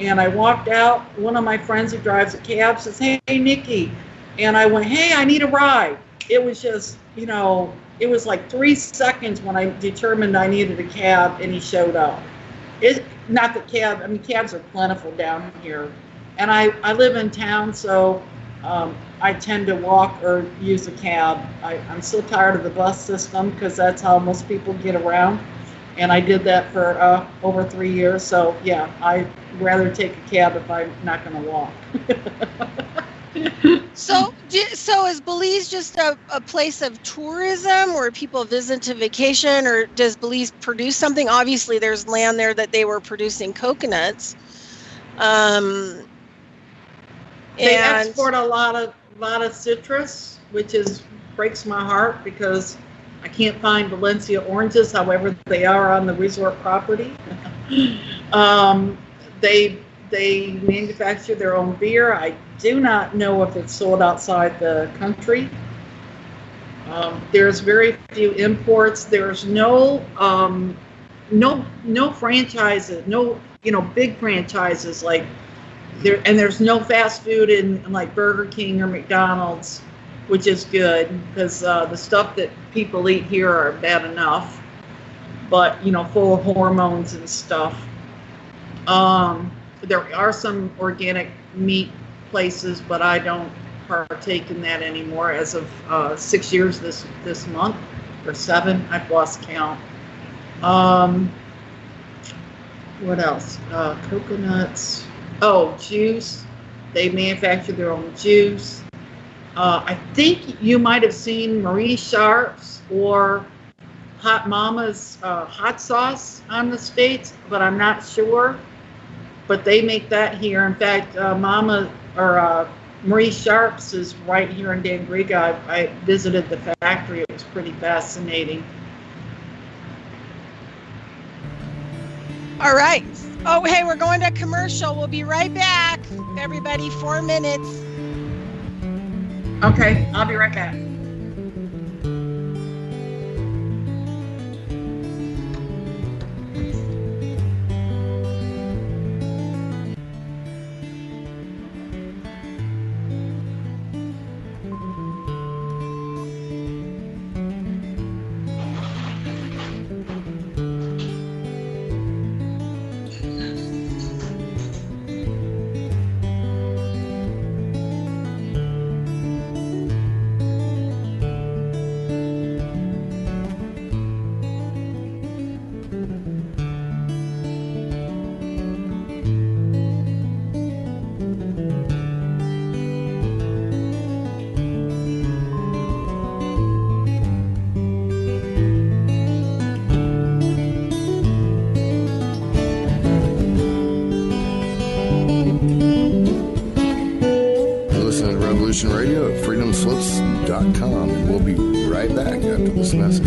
And I walked out. One of my friends who drives a cab says, hey, Nikki. And I went, hey, I need a ride. It was just, you know, it was like 3 seconds when I determined I needed a cab, and he showed up. Not the cab, I mean, cabs are plentiful down here. And I live in town, so I tend to walk or use a cab. I'm so tired of the bus system because that's how most people get around. And I did that for over 3 years. So, yeah, I'd rather take a cab if I'm not going to walk. So is Belize just a place of tourism where people visit to vacation, or does Belize produce something? Obviously, there's land there that they were producing coconuts. They export a lot of citrus, which breaks my heart because I can't find Valencia oranges. However, they are on the resort property. They manufacture their own beer. I do not know if it's sold outside the country. There's very few imports. There's no no franchises, no, big franchises like there, and there's no fast food in like Burger King or McDonald's, which is good because the stuff that people eat here are bad enough, but full of hormones and stuff. There are some organic meat places, but I don't partake in that anymore as of 6 years this month, or 7. I've lost count. What else? Coconuts. Oh, juice. They manufacture their own juice. I think you might have seen Marie Sharp's or Hot Mama's hot sauce on the States, but I'm not sure. But they make that here. In fact, Marie Sharp's is right here in Dangriga. I visited the factory. It was pretty fascinating. All right. Oh, hey, we're going to commercial. We'll be right back. Everybody, 4 minutes. Okay, I'll be right back. Radio at freedomslips.com, and we'll be right back after this message.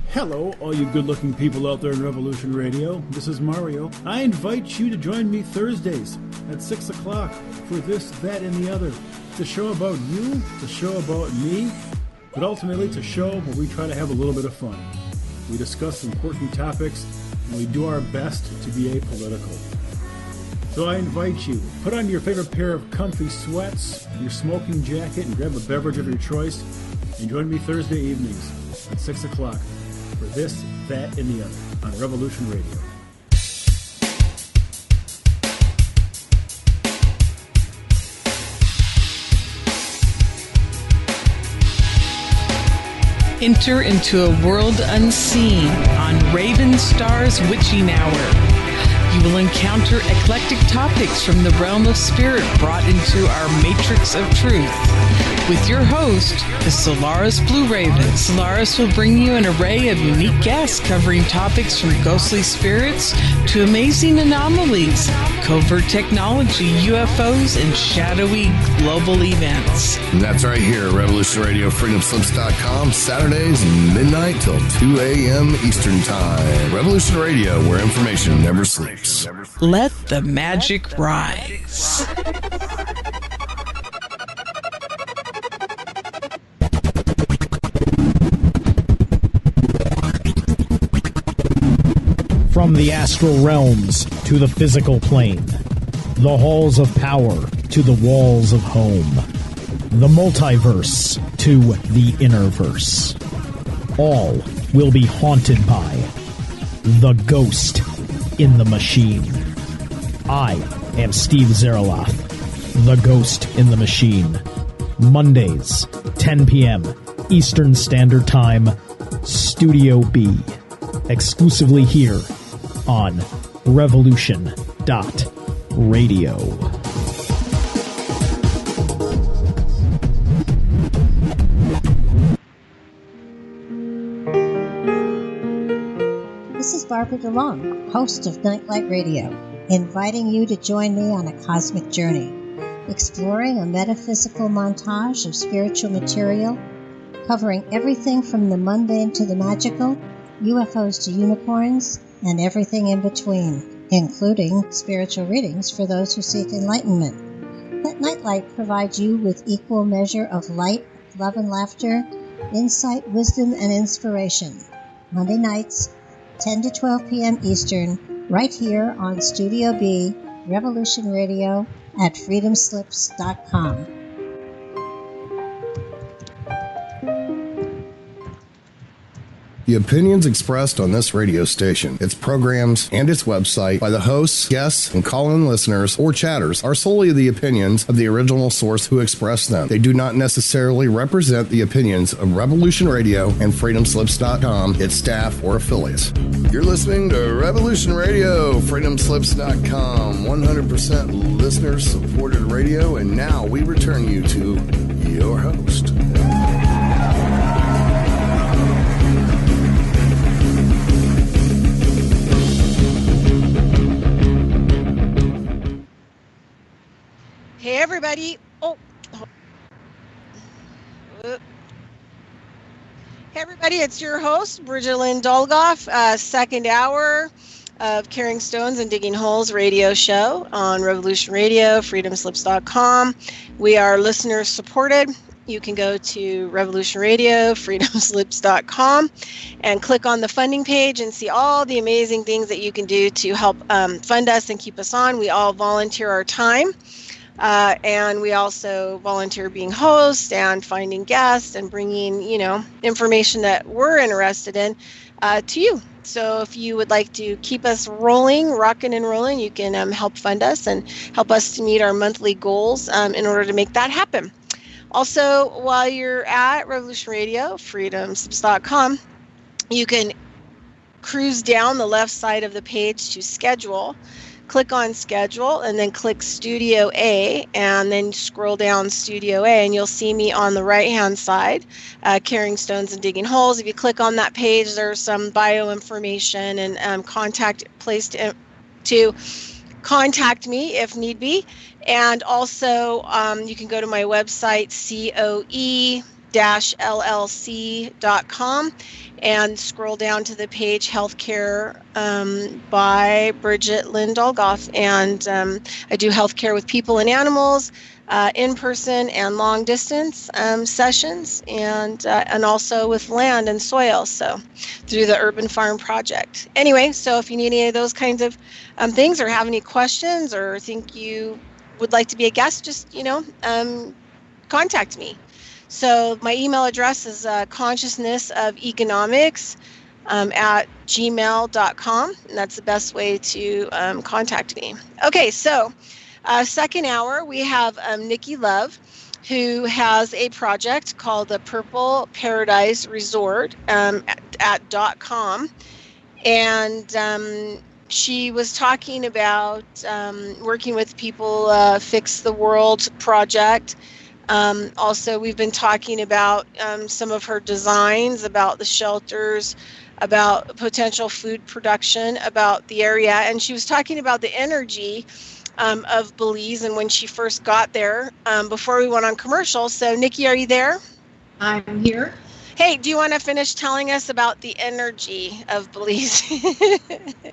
Hello, all you good-looking people out there in Revolution Radio. This is Mario. I invite you to join me Thursdays at 6 o'clock for This, That, and the Other. It's a show about you, it's a show about me, but ultimately it's a show where we try to have a little bit of fun. We discuss important topics, and we do our best to be apolitical. So I invite you, put on your favorite pair of comfy sweats, your smoking jacket, and grab a beverage of your choice, and join me Thursday evenings at 6 o'clock for This, That, and the Other on Revolution Radio. Enter into a world unseen on Raven Star's Witching Hour. You will encounter eclectic topics from the realm of spirit brought into our matrix of truth. With your host, the Solaris Blue Raven. Solaris will bring you an array of unique guests covering topics from ghostly spirits to amazing anomalies, covert technology, UFOs, and shadowy global events. And that's right here at Revolution Radio, freedomslips.com, Saturdays, midnight till 2 a.m. Eastern Time. Revolution Radio, where information never sleeps. Let the magic rise. From the astral realms to the physical plane, the halls of power to the walls of home, the multiverse to the innerverse, all will be haunted by the ghost in the machine. I am Steve Zerloff, the ghost in the machine. Mondays, 10 p.m. Eastern Standard Time, Studio B, exclusively here on Revolution.Radio. This is Barbara DeLong, host of Nightlight Radio, inviting you to join me on a cosmic journey, exploring a metaphysical montage of spiritual material, covering everything from the mundane to the magical, UFOs to unicorns, and everything in between, including spiritual readings for those who seek enlightenment. Let Nightlight provide you with equal measure of light, with love and laughter, insight, wisdom, and inspiration. Monday nights, 10 to 12 p.m. Eastern, right here on Studio B, Revolution Radio at freedomslips.com. The opinions expressed on this radio station, its programs, and its website by the hosts, guests, and call-in listeners or chatters are solely the opinions of the original source who expressed them. They do not necessarily represent the opinions of Revolution Radio and freedomslips.com, its staff, or affiliates. You're listening to Revolution Radio, freedomslips.com, 100% listener-supported radio, and now we return you to your host. Hey everybody. Hey everybody, it's your host, Bridgette Lyn Dolgoff, second hour of Carrying Stones and Digging Holes radio show on Revolution Radio, freedomslips.com. We are listener supported. You can go to Revolution Radio, freedomslips.com, and click on the funding page and see all the amazing things that you can do to help fund us and keep us on. We all volunteer our time. And we also volunteer being hosts and finding guests and bringing, information that we're interested in to you. So if you would like to keep us rolling, rocking and rolling, you can help fund us and help us to meet our monthly goals in order to make that happen. Also, while you're at Revolution Radio, freedomslips.com, you can cruise down the left side of the page to schedule. Click on schedule and then click Studio A and then scroll down Studio A and you'll see me on the right hand side, Carrying Stones and Digging Holes. If you click on that page, there's some bio information and contact place to contact me if need be. And also you can go to my website, coe-llc.com, and scroll down to the page Healthcare by Bridgette Lyn Dolgoff. And I do healthcare with people and animals, in-person and long-distance sessions, and also with land and soil, so through the Urban Farm Project. Anyway, so if you need any of those kinds of things or have any questions or think you would like to be a guest, just, contact me. So my email address is consciousnessoфeconomics at gmail.com, and that's the best way to contact me. Okay, so second hour, we have Nicki Love, who has a project called the Purple Paradise Resort at .com, and she was talking about working with people, Fix the World project. Also, we've been talking about some of her designs, about the shelters, about potential food production, about the area. And she was talking about the energy of Belize and when she first got there before we went on commercial. So, Nicki, are you there? I'm here. Hey, do you want to finish telling us about the energy of Belize?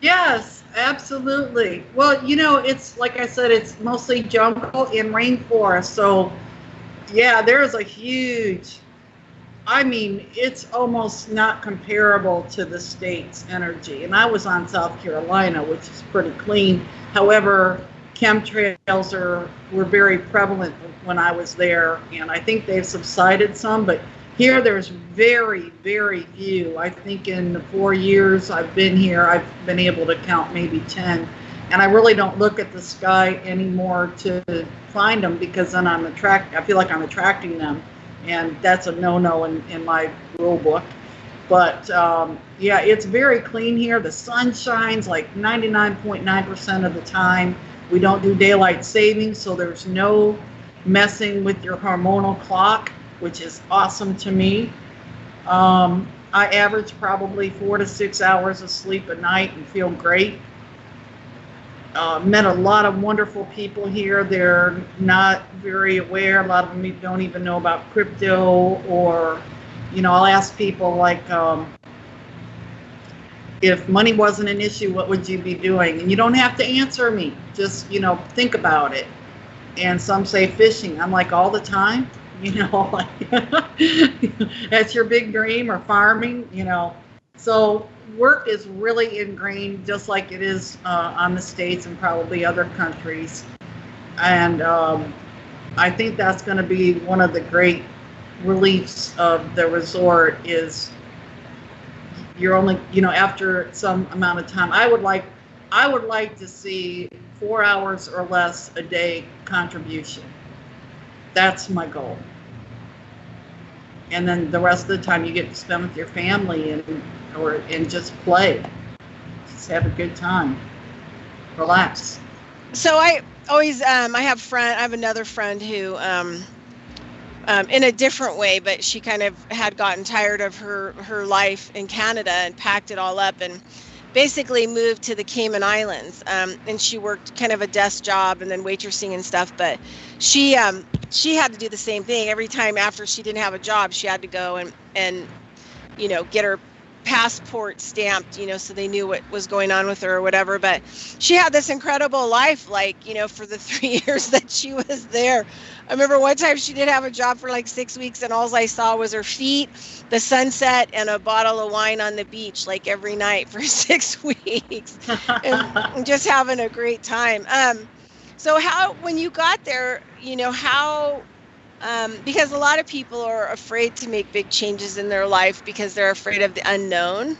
Yes, absolutely. Well, it's like I said, it's mostly jungle and rainforest. So, yeah, there's a huge, it's almost not comparable to the state's energy. And I was on South Carolina, which is pretty clean. However, chemtrails were very prevalent when I was there, and I think they've subsided some, but here there's very, very few. I think in the 4 years I've been here, I've been able to count maybe 10. And I really don't look at the sky anymore to find them, because then I feel like I'm attracting them. And that's a no-no in my rule book. But yeah, it's very clean here. The sun shines like 99.9% of the time. We don't do daylight savings, so there's no messing with your hormonal clock, which is awesome to me. I average probably 4 to 6 hours of sleep a night and feel great. Met a lot of wonderful people here. They're not very aware. A lot of them don't even know about crypto, or, I'll ask people like, if money wasn't an issue, what would you be doing? And you don't have to answer me. Just, think about it. And some say fishing. I'm like, all the time? like that's your big dream, or farming, So work is really ingrained, just like it is on the States and probably other countries. And I think that's going to be one of the great reliefs of the resort is you're only, after some amount of time. I would like to see 4 hours or less a day contribution. That's my goal. And then the rest of the time you get to spend with your family and just play. Just have a good time. Relax. So I always I have another friend who in a different way, but she kind of had gotten tired of her life in Canada and packed it all up and basically moved to the Cayman Islands. And she worked kind of a desk job and then waitressing and stuff, but she had to do the same thing. Every time after she didn't have a job, she had to go and get her passport stamped, so they knew what was going on with her or whatever. But she had this incredible life, for the 3 years that she was there. I remember one time she did have a job for like 6 weeks, and all I saw was her feet, the sunset, and a bottle of wine on the beach, like every night for 6 weeks, and just having a great time. So when you got there, because a lot of people are afraid to make big changes in their life because they're afraid of the unknown,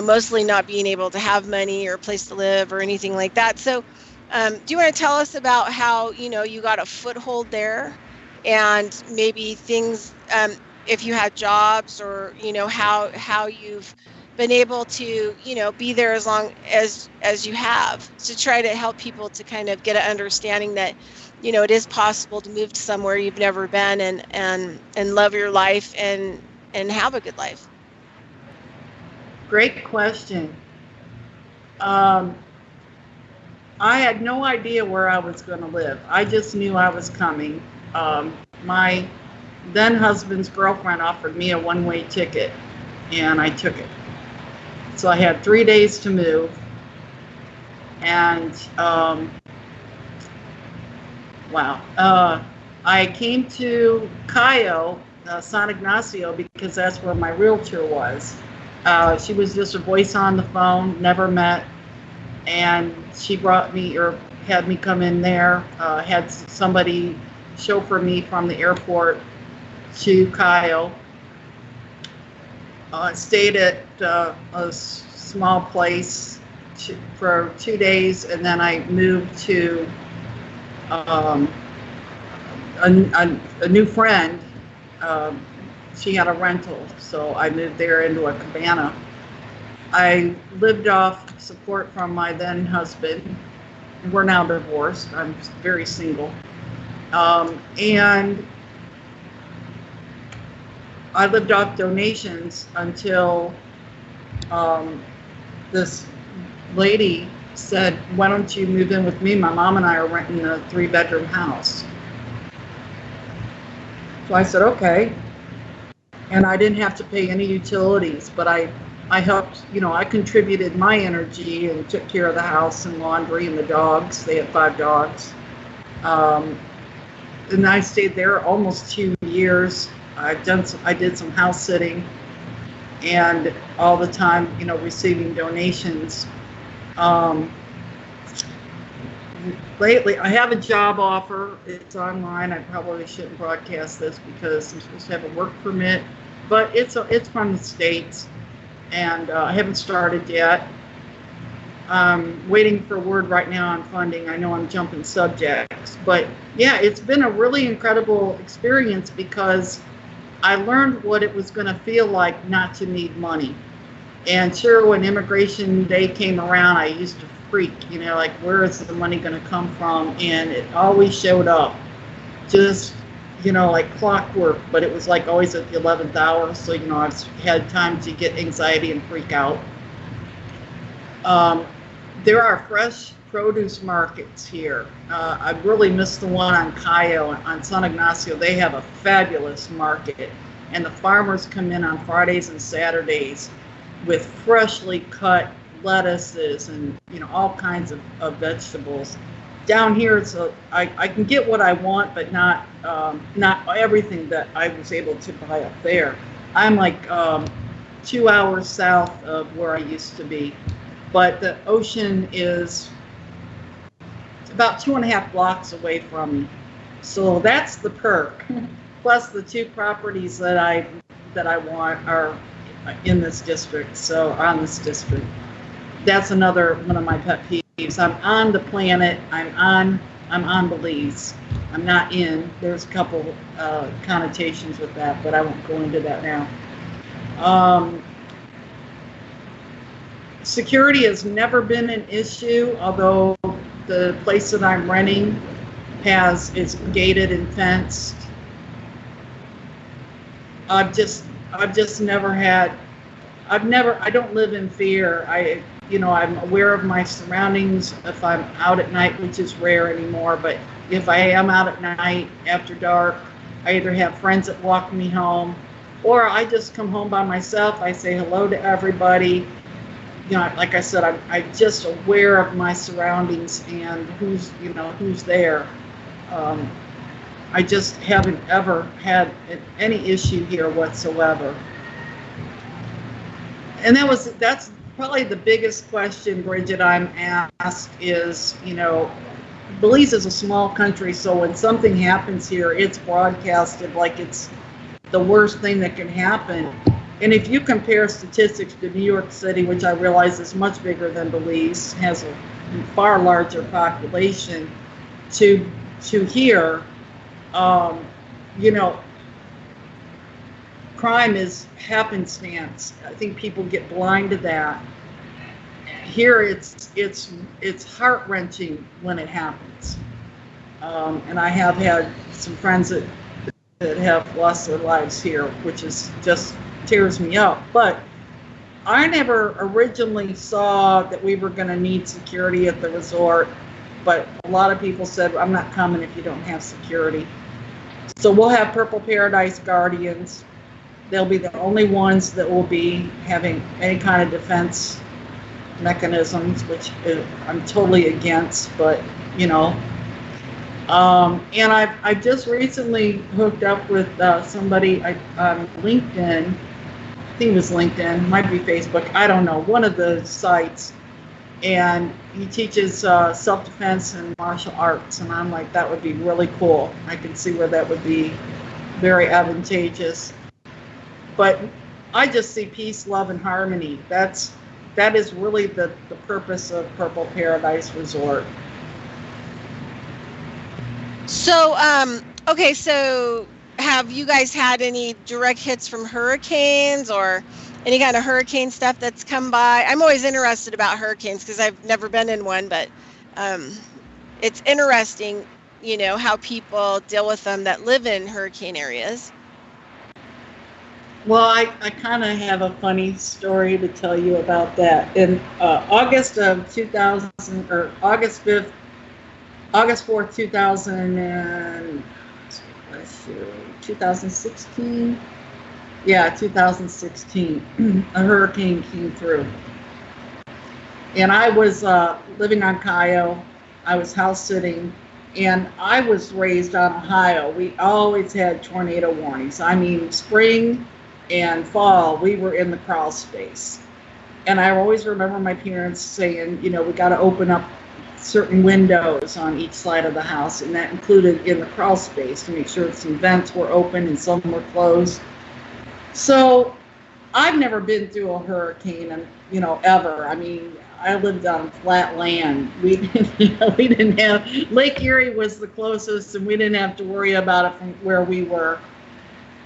mostly not being able to have money or a place to live or anything like that. So do you want to tell us about how, you got a foothold there and maybe things, if you had jobs or, how you've been able to, be there as long as you have, to try to help people to kind of get an understanding that, it is possible to move to somewhere you've never been and love your life and have a good life? Great question. I had no idea where I was going to live. I just knew I was coming. My then husband's girlfriend offered me a one-way ticket, and I took it. So I had 3 days to move, and I came to Cayo, San Ignacio, because that's where my realtor was. She was just a voice on the phone, never met, and she brought me, or had me come in there, had somebody chauffeur me from the airport to Cayo. Stayed at a small place for 2 days, and then I moved to a new friend. She had a rental, so I moved there into a cabana. I lived off support from my then husband. We're now divorced. I'm very single. And I lived off donations until this lady said, "Why don't you move in with me? My mom and I are renting a 3-bedroom house." So I said, okay. And I didn't have to pay any utilities, but I helped, I contributed my energy and took care of the house and laundry and the dogs. They had 5 dogs. And I stayed there almost 2 years. I did some house sitting, and all the time, receiving donations. Lately, I have a job offer. It's online. I probably shouldn't broadcast this because I'm supposed to have a work permit, but it's from the States, and I haven't started yet. Waiting for word right now on funding. I know I'm jumping subjects, but yeah, it's been a really incredible experience because I learned what it was going to feel like not to need money. And sure, when Immigration Day came around, I used to freak, like, where is the money going to come from? And it always showed up, just, like clockwork, but it was like always at the 11th hour. So, I've had time to get anxiety and freak out. There are fresh produce markets here. I really miss the one on Cayo, on San Ignacio. They have a fabulous market, and the farmers come in on Fridays and Saturdays with freshly cut lettuces and all kinds of vegetables. down here, I can get what I want, but not everything that I was able to buy up there. I'm like 2 hours south of where I used to be, but the ocean is about 2.5 blocks away from me. So that's the perk. Plus the 2 properties that I want are in this district. So on this district, that's another one of my pet peeves. I'm on the planet. I'm on Belize. I'm not in. There's a couple connotations with that, but I won't go into that now. Security has never been an issue, although the place that I'm renting is gated and fenced. I don't live in fear. I'm aware of my surroundings if I'm out at night, which is rare anymore, but if I am out at night after dark, I either have friends that walk me home, or I just come home by myself. I say hello to everybody. Like I said, I'm just aware of my surroundings and who's there. I just haven't ever had any issue here whatsoever. And that's probably the biggest question, Bridgette, I'm asked is, Belize is a small country, so when something happens here, it's broadcasted like it's the worst thing that can happen. And if you compare statistics to New York City, which I realize is much bigger than Belize, has a far larger population, to here, crime is happenstance. I think people get blind to that. Here, it's heart-wrenching when it happens. And I have had some friends that have lost their lives here, which is just tears me up. But I never originally saw that we were going to need security at the resort, but a lot of people said, I'm not coming if you don't have security. So we'll have Purple Paradise Guardians. They'll be the only ones that will be having any kind of defense mechanisms, which I'm totally against, but and I've just recently hooked up with somebody on LinkedIn. I think it was LinkedIn, might be Facebook, I don't know, one of the sites, and he teaches self-defense and martial arts, and I'm like, that would be really cool. I can see where that would be very advantageous. But I just see peace, love, and harmony. That is really the purpose of Purple Paradise Resort. So, okay, so have you guys had any direct hits from hurricanes or any kind of hurricane stuff that's come by? I'm always interested about hurricanes because I've never been in one, but it's interesting, how people deal with them that live in hurricane areas. Well, I kind of have a funny story to tell you about that. In August 4th, 2016. Yeah, 2016. A hurricane came through. And I was living on Cayo. I was house sitting. And I was raised on Ohio. We always had tornado warnings. I mean, spring and fall, we were in the crawl space. And I always remember my parents saying, we got to open up certain windows on each side of the house, and that included in the crawl space to make sure some vents were open and some were closed. So I've never been through a hurricane, ever. I mean, I lived on flat land. We didn't have, Lake Erie was the closest, and we didn't have to worry about it from where we were.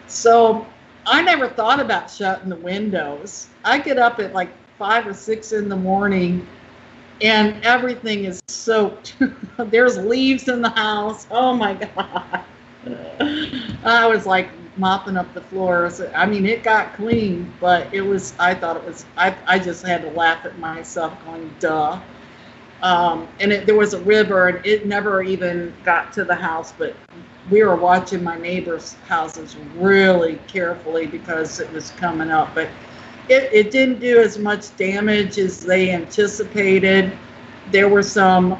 So I never thought about shutting the windows. I get up at like 5 or 6 in the morning and everything is soaked. There's leaves in the house. Oh my God. I was like mopping up the floors. I mean, it got clean, but I just had to laugh at myself going, duh. And there was a river and it never even got to the house, but we were watching my neighbors' houses really carefully because it was coming up. But it didn't do as much damage as they anticipated. There were some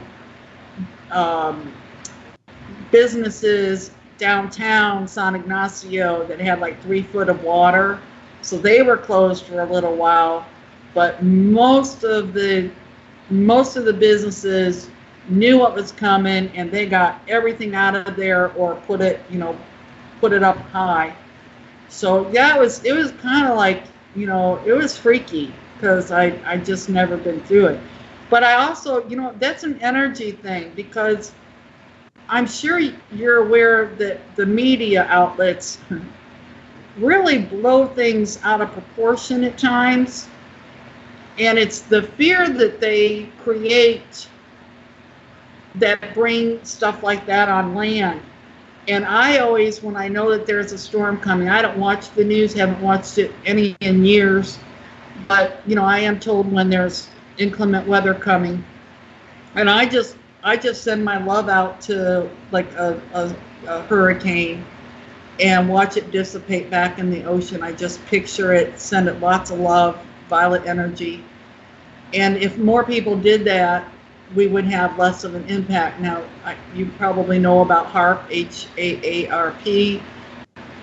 businesses downtown San Ignacio that had like 3 foot of water. So they were closed for a little while, but most of the businesses knew what was coming, and they got everything out of there or put it up high. So yeah, it was kind of like, it was freaky because I just never been through it. But I also, that's an energy thing, because I'm sure you're aware that the media outlets really blow things out of proportion at times. And it's the fear that they create that bring stuff like that on land. And I always, when I know that there's a storm coming, I don't watch the news, haven't watched it any in years, but I am told when there's inclement weather coming. And I just send my love out to like a hurricane and watch it dissipate back in the ocean. I just picture it, send it lots of love, violet energy. And if more people did that, we would have less of an impact. Now, you probably know about HAARP, HAARP.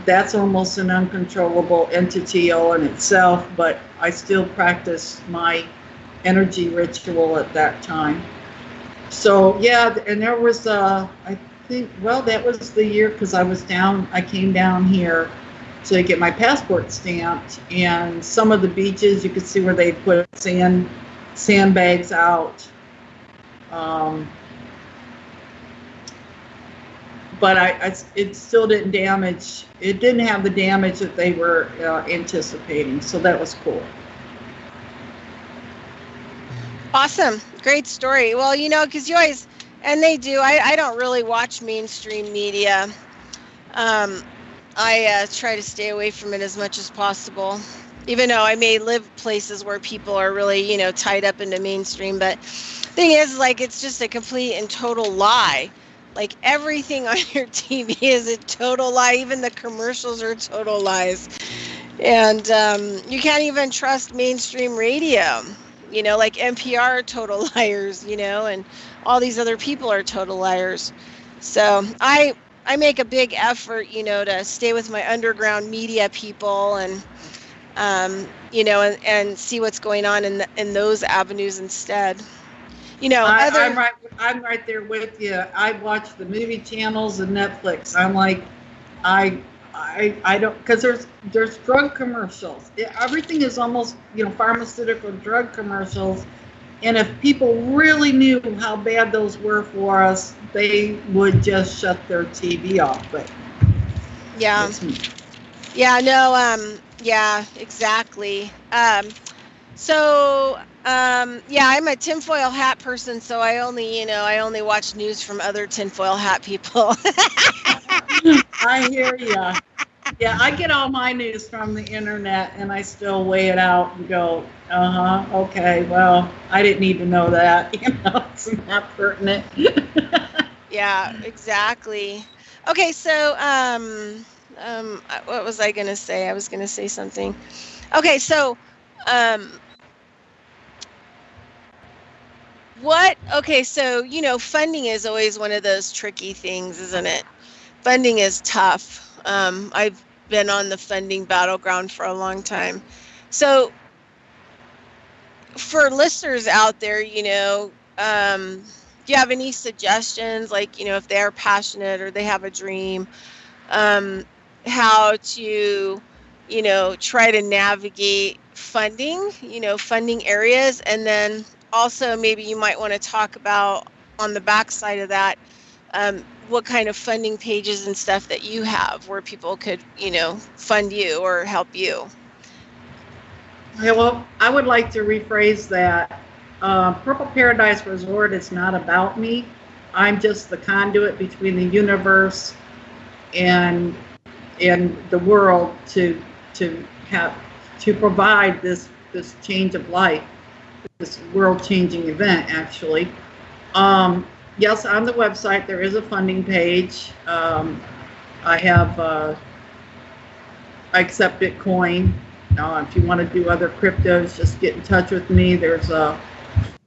That's almost an uncontrollable entity all in itself, but I still practice my energy ritual at that time. So yeah, and there was, I think, well, that was the year, because I came down here to get my passport stamped, and some of the beaches, you could see where they put sandbags out. But it still didn't damage. It didn't have the damage that they were anticipating. So that was cool. Awesome. Great story. Well, because you always, and they do, I don't really watch mainstream media. I try to stay away from it as much as possible, even though I may live places where people are really, tied up into mainstream. But thing is, like, it's just a complete and total lie. Like, everything on your TV is a total lie. Even the commercials are total lies. And you can't even trust mainstream radio. Like NPR are total liars, and all these other people are total liars. So I make a big effort, to stay with my underground media people and, and see what's going on in those avenues instead. I'm right there with you. I watch the movie channels and Netflix. I'm like, I don't, because there's drug commercials. Everything is almost, pharmaceutical drug commercials. And if people really knew how bad those were for us, they would just shut their TV off. But yeah, exactly. I'm a tinfoil hat person, so I only watch news from other tinfoil hat people. I hear ya. Yeah, I get all my news from the internet, and I still weigh it out and go, okay, well, I didn't need to know that. It's not pertinent. Yeah, exactly. Okay, so what was I going to say? I was going to say something. Okay, so funding is always one of those tricky things, isn't it? Funding is tough. I've been on the funding battleground for a long time. So for listeners out there, do you have any suggestions, like, if they are passionate or they have a dream, how to, try to navigate funding, funding areas? And then also maybe you might want to talk about, on the backside of that, what kind of funding pages and stuff that you have where people could, fund you or help you. Yeah, well, I would like to rephrase that. Purple Paradise Resort is not about me. I'm just the conduit between the universe and the world to provide this change of life, this world-changing event, actually. Yes, on the website there is a funding page. I accept Bitcoin. If you want to do other cryptos, just get in touch with me. There's a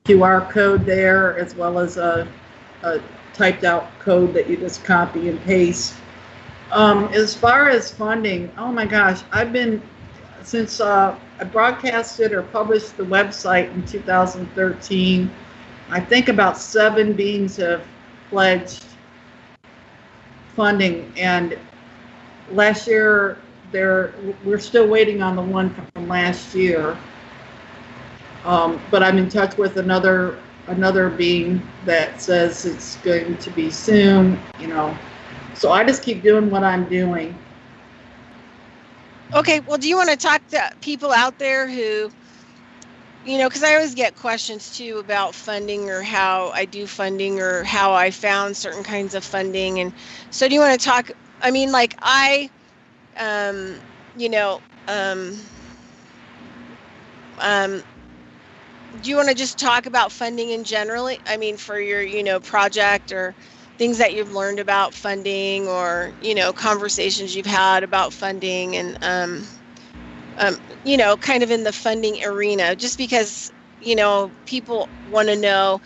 QR code there, as well as a typed out code that you just copy and paste. As far as funding, oh my gosh, since I broadcasted or published the website in 2013, I think about 7 beings have pledged funding, and last year we're still waiting on the one from last year. But I'm in touch with another being that says it's going to be soon, So I just keep doing what I'm doing. Okay, well, do you want to talk to people out there who, because I always get questions too about funding or how I do funding or how I found certain kinds of funding. And so do you want to talk, do you want to just talk about funding in general? I mean, for your, project or things that you've learned about funding or, conversations you've had about funding and, kind of in the funding arena, just because, people want to know,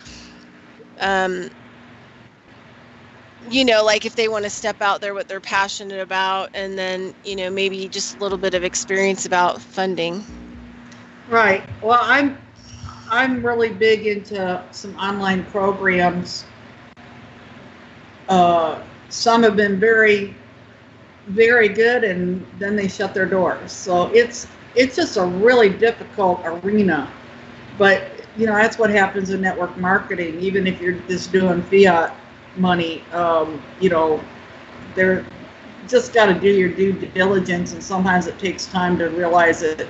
like if they want to step out there, what they're passionate about, and then, maybe just a little bit of experience about funding. Right. Well, I'm really big into some online programs. Some have been very, very good, and then they shut their doors. So it's just a really difficult arena. But that's what happens in network marketing. Even if you're just doing fiat money, they're just got to do your due diligence, and sometimes it takes time to realize that,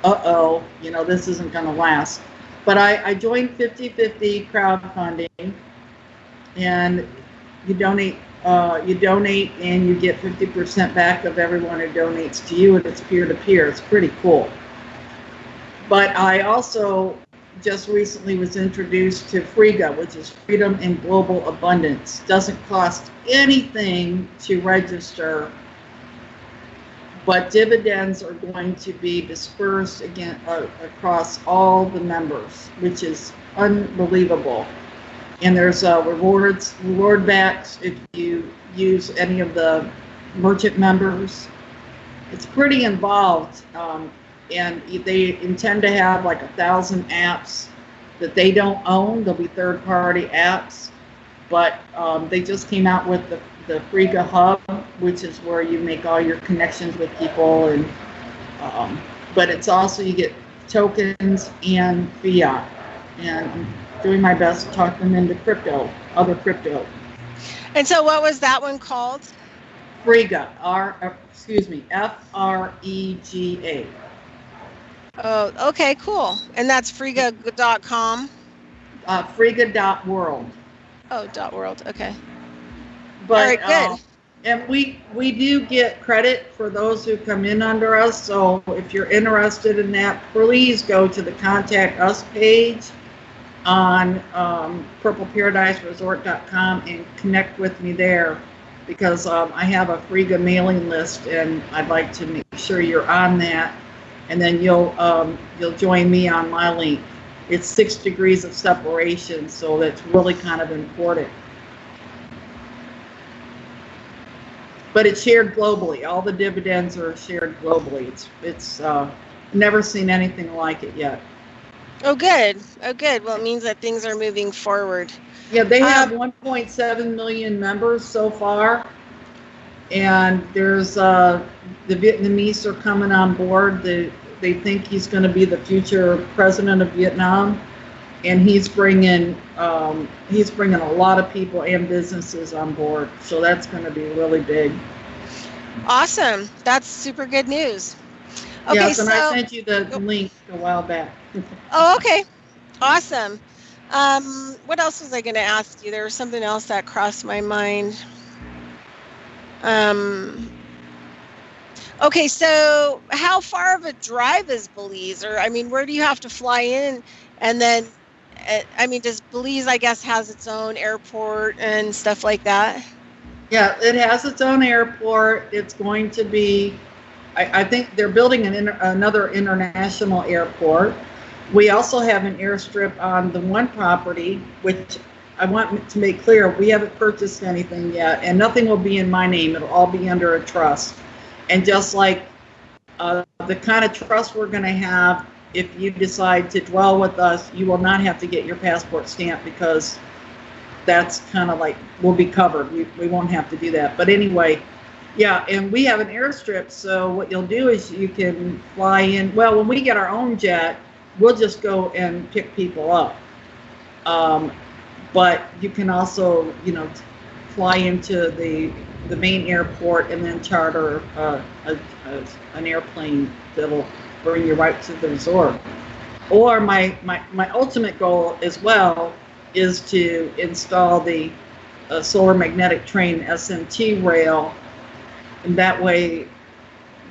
this isn't going to last. But I joined 50/50 crowdfunding, and you donate and you get 50% back of everyone who donates to you, and it's peer-to-peer. It's pretty cool. But I also just recently was introduced to FRIGA, which is Freedom in Global Abundance. Doesn't cost anything to register, but dividends are going to be dispersed again across all the members, which is unbelievable. And there's reward backs if you use any of the merchant members. It's pretty involved, and they intend to have like 1,000 apps that they don't own. They'll be third-party apps, but they just came out with the FRIGA Hub, which is where you make all your connections with people, and but it's also you get tokens and fiat, and I'm doing my best to talk them into other crypto. And so what was that one called? FRIGA, F-R-E-G-A. Oh, okay, cool. And that's friga.com? Friga.world. Oh, .world, okay. But, all right, good. And we do get credit for those who come in under us. So if you're interested in that, please go to the Contact Us page on purpleparadiseresort.com and connect with me there, because I have a FRIGA mailing list, and I'd like to make sure you're on that, and then you'll join me on my link. It's 6 degrees of separation, so that's really kind of important. But it's shared globally. All the dividends are shared globally. It's never seen anything like it yet. Oh, good. Oh, good. Well, it means that things are moving forward. Yeah, they have 1.7 million members so far. And there's the Vietnamese are coming on board. They think he's going to be the future president of Vietnam. And he's bringing a lot of people and businesses on board. So that's going to be really big. Awesome. That's super good news. Okay, yes, and I sent you the link a while back. Oh, okay. Awesome. What else was I going to ask you? There was something else that crossed my mind. Okay, so how far of a drive is Belize? Or, I mean, where do you have to fly in? And then, I mean, does Belize, I guess, has its own airport and stuff like that? Yeah, it has its own airport. It's going to be, I think they're building another international airport. We also have an airstrip on the one property, which I want to make clear, we haven't purchased anything yet, and nothing will be in my name. It'll all be under a trust. And just like the kind of trust we're going to have, if you decide to dwell with us, you will not have to get your passport stamped, because that's kind of like, we'll be covered. We won't have to do that. But anyway, yeah, and we have an airstrip, so what you'll do is you can fly in. Well, when we get our own jet, we'll just go and pick people up. But you can also, you know, fly into the main airport and then charter an airplane that'll bring you right to the resort. Or my ultimate goal as well is to install the solar magnetic train SMT rail, and that way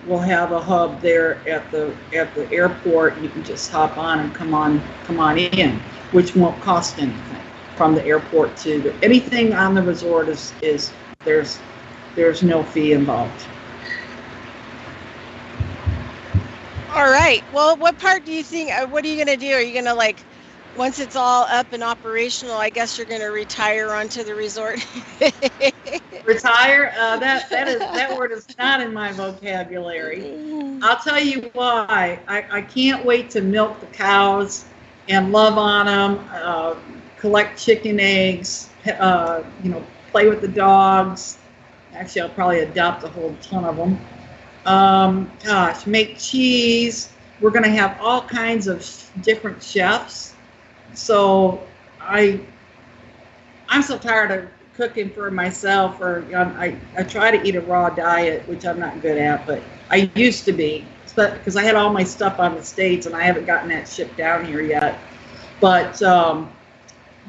we'll have a hub there at the airport. You can just hop on and come on in, which won't cost anything. From the airport to anything on the resort is there's no fee involved. All right. Well, what part do you think? What are you going to do? Are you going to, like, once it's all up and operational, I guess you're going to retire onto the resort? Retire? That word is not in my vocabulary. I'll tell you why. I can't wait to milk the cows and love on them. Collect chicken eggs, play with the dogs. Actually, I'll probably adopt a whole ton of them. Make cheese. We're going to have all kinds of different chefs. So I'm so tired of cooking for myself, or I try to eat a raw diet, which I'm not good at, but I used to be, because I had all my stuff on the States and I haven't gotten that shipped down here yet. But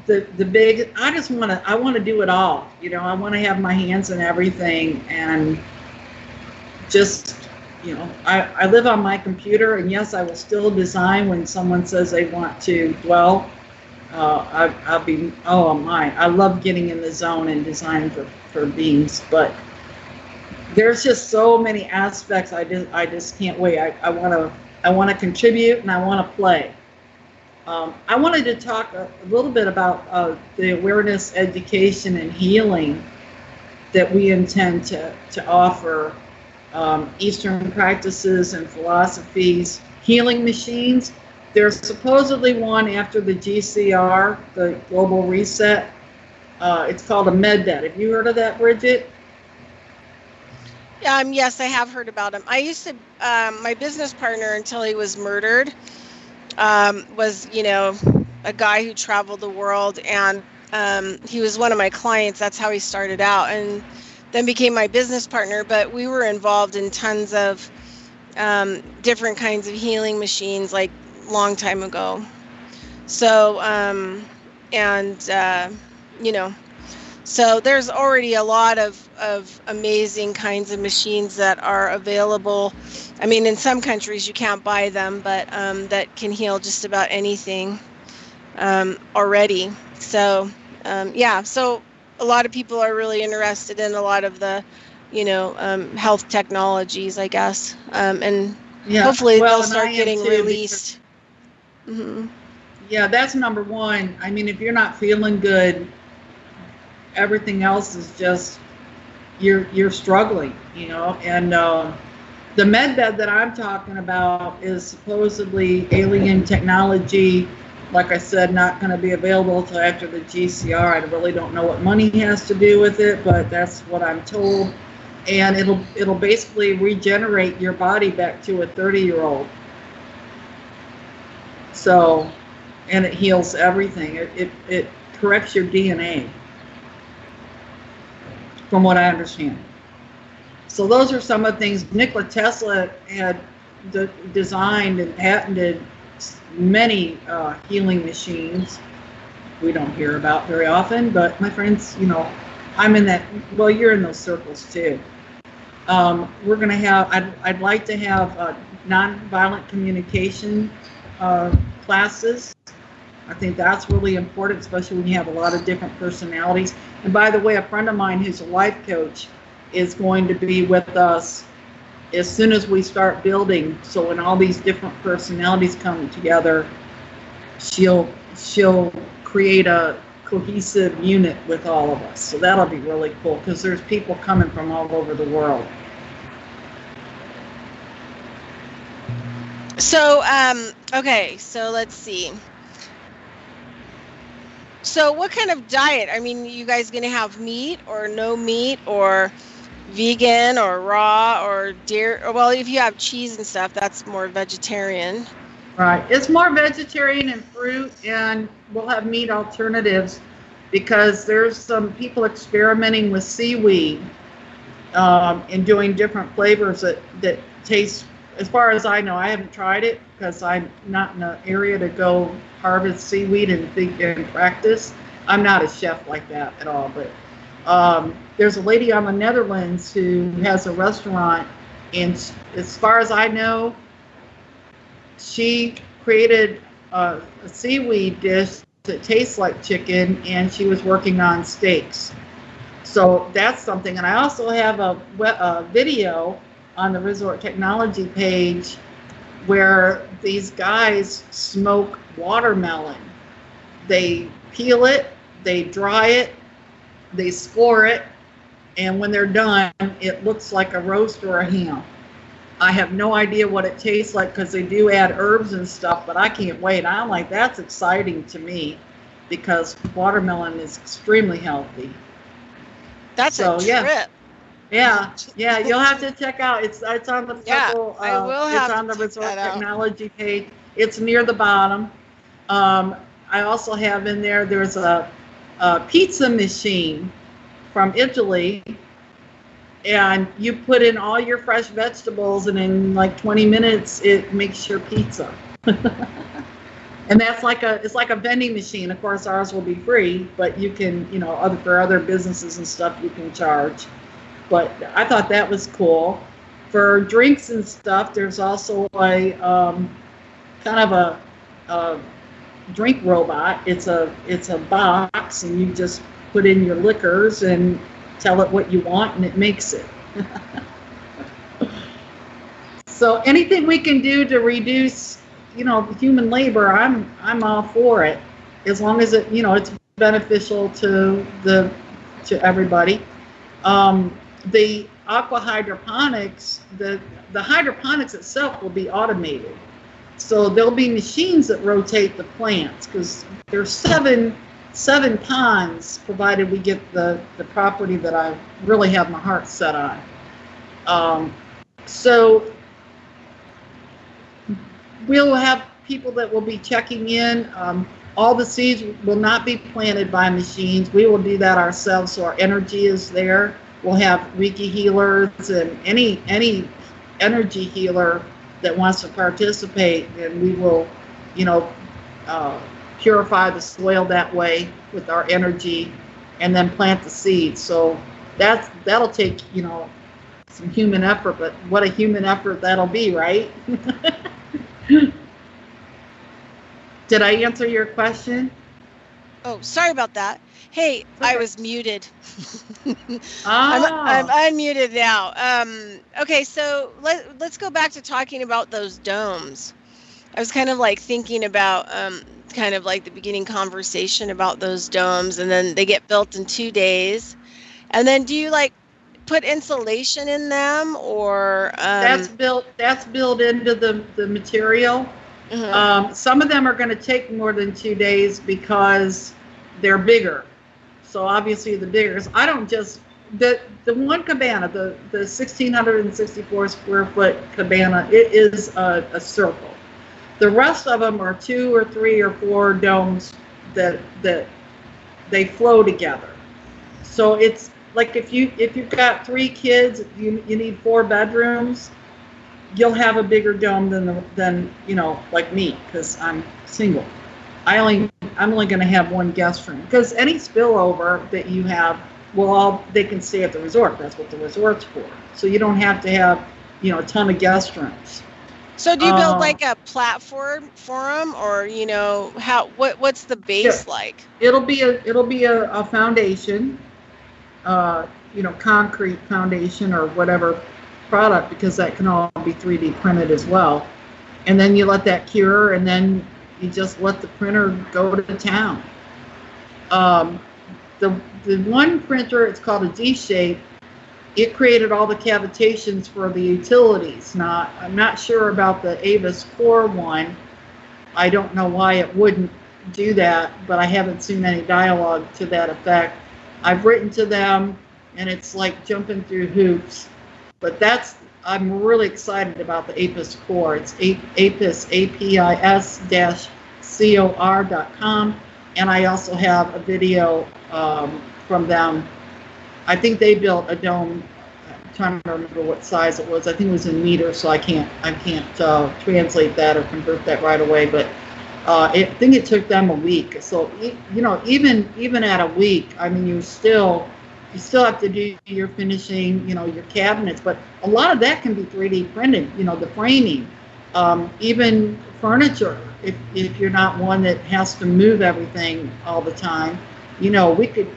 the big, I want to do it all. You know, I want to have my hands in everything, and just, you know, I live on my computer, and yes, I will still design when someone says they want to dwell. I'll be, oh my, I love getting in the zone and designing for beings, but there's just so many aspects. I just can't wait. I want to contribute, and I want to play. I wanted to talk a little bit about the awareness, education, and healing that we intend to offer. Eastern practices and philosophies, healing machines. There's supposedly one after the GCR, the Global Reset. It's called a MedBed. Have you heard of that, Bridgette? Yes, I have heard about him. I used to, my business partner until he was murdered, was, you know, a guy who traveled the world, and he was one of my clients. That's how he started out, and then became my business partner. But we were involved in tons of different kinds of healing machines, like long time ago. So, you know, so there's already a lot of amazing kinds of machines that are available. I mean, in some countries you can't buy them, but that can heal just about anything already. So, yeah, so a lot of people are really interested in a lot of the, you know, health technologies, I guess, and yeah, hopefully they'll start getting released. Mm-hmm. Yeah, that's number one. I mean, if you're not feeling good, everything else is just, you're struggling, you know. And the MedBed that I'm talking about is supposedly alien technology. Like I said, not going to be available until after the GCR. I really don't know what money has to do with it, but that's what I'm told. And it'll basically regenerate your body back to a 30-year-old. So, and it heals everything. It corrects your DNA, from what I understand. So those are some of the things. Nikola Tesla had designed and patented many healing machines we don't hear about very often, but my friends, you know, I'm in that, well, you're in those circles too. We're going to have, I'd like to have nonviolent communication classes. I think that's really important, especially when you have a lot of different personalities. And by the way, a friend of mine who's a life coach is going to be with us as soon as we start building. So when all these different personalities come together, she'll create a cohesive unit with all of us. So that'll be really cool because there's people coming from all over the world. So, okay, so let's see. So what kind of diet? I mean, you guys going to have meat or no meat or vegan or raw or dairy? Well, if you have cheese and stuff, that's more vegetarian. Right. It's more vegetarian and fruit, and we'll have meat alternatives because there's some people experimenting with seaweed and doing different flavors that taste, as far as I know, I haven't tried it because I'm not in an area to go harvest seaweed and practice. I'm not a chef like that at all, but there's a lady on the Netherlands who has a restaurant, and as far as I know, she created a seaweed dish that tastes like chicken, and she was working on steaks. So that's something. And I also have a video on the Resort Technology page where these guys smoke watermelon. They peel it, they dry it, they score it, and when they're done, it looks like a roast or a ham. I have no idea what it tastes like because they do add herbs and stuff, but I can't wait. I'm like, that's exciting to me because watermelon is extremely healthy. That's a trip. Yeah, you'll have to check out. It's on the I will have it's on the to check Resort that Technology page. It's near the bottom. I also have in there's a pizza machine from Italy, and you put in all your fresh vegetables, and in like 20 minutes it makes your pizza. And that's it's like a vending machine. Of course, ours will be free, but you can, for other businesses and stuff, you can charge. But I thought that was cool. For drinks and stuff, there's also a kind of a drink robot. It's a box, and you just put in your liquors and tell it what you want, and it makes it. So anything we can do to reduce, human labor, I'm all for it, as long as it, it's beneficial to everybody. The aqua hydroponics, the hydroponics itself will be automated. So there'll be machines that rotate the plants because there's seven ponds, provided we get the property that I really have my heart set on. So we'll have people that will be checking in. All the seeds will not be planted by machines. We will do that ourselves, so our energy is there. We'll have Reiki healers and any energy healer that wants to participate, and we will, purify the soil that way with our energy, and then plant the seeds. So that'll take, some human effort, but what a human effort that'll be, right? Did I answer your question? Oh, sorry about that. Hey, I was muted. I'm unmuted now. Okay, so let's go back to talking about those domes. I was kind of like thinking about kind of like the beginning conversation about those domes, and then they get built in 2 days. And then do you like put insulation in them, or that's built into the material. Mm-hmm. Some of them are going to take more than 2 days because they're bigger. So obviously the bigger. I don't just the one cabana, the 1,664 square foot cabana, it is a circle. The rest of them are 2 or 3 or 4 domes that they flow together. So it's like if you've got 3 kids, you need 4 bedrooms. You'll have a bigger dome than like me, because I'm single. I'm only going to have 1 guest room, because any spillover that you have they can stay at the resort. That's what the resort's for. So you don't have to have a ton of guest rooms. So do you build like a platform for them, or what's the base like? It'll be a foundation, concrete foundation or whatever product, because that can all be 3D printed as well. And then you let that cure, and then you just let the printer go to town. The one printer, it's called a D-shape. It created all the cavitations for the utilities. Now, I'm not sure about the Avis Core one. I don't know why it wouldn't do that, but I haven't seen any dialogue to that effect. I've written to them, and it's like jumping through hoops. But I'm really excited about the Apis Core. It's Apis, APIS-COR.com, and I also have a video from them. I think they built a dome. I'm trying to remember what size it was. I think it was in meters, so I can't translate that or convert that right away. But I think it took them a week. So even at a week, I mean, you still have to do your finishing, your cabinets. But a lot of that can be 3D printed. The framing, even furniture. If you're not one that has to move everything all the time, we could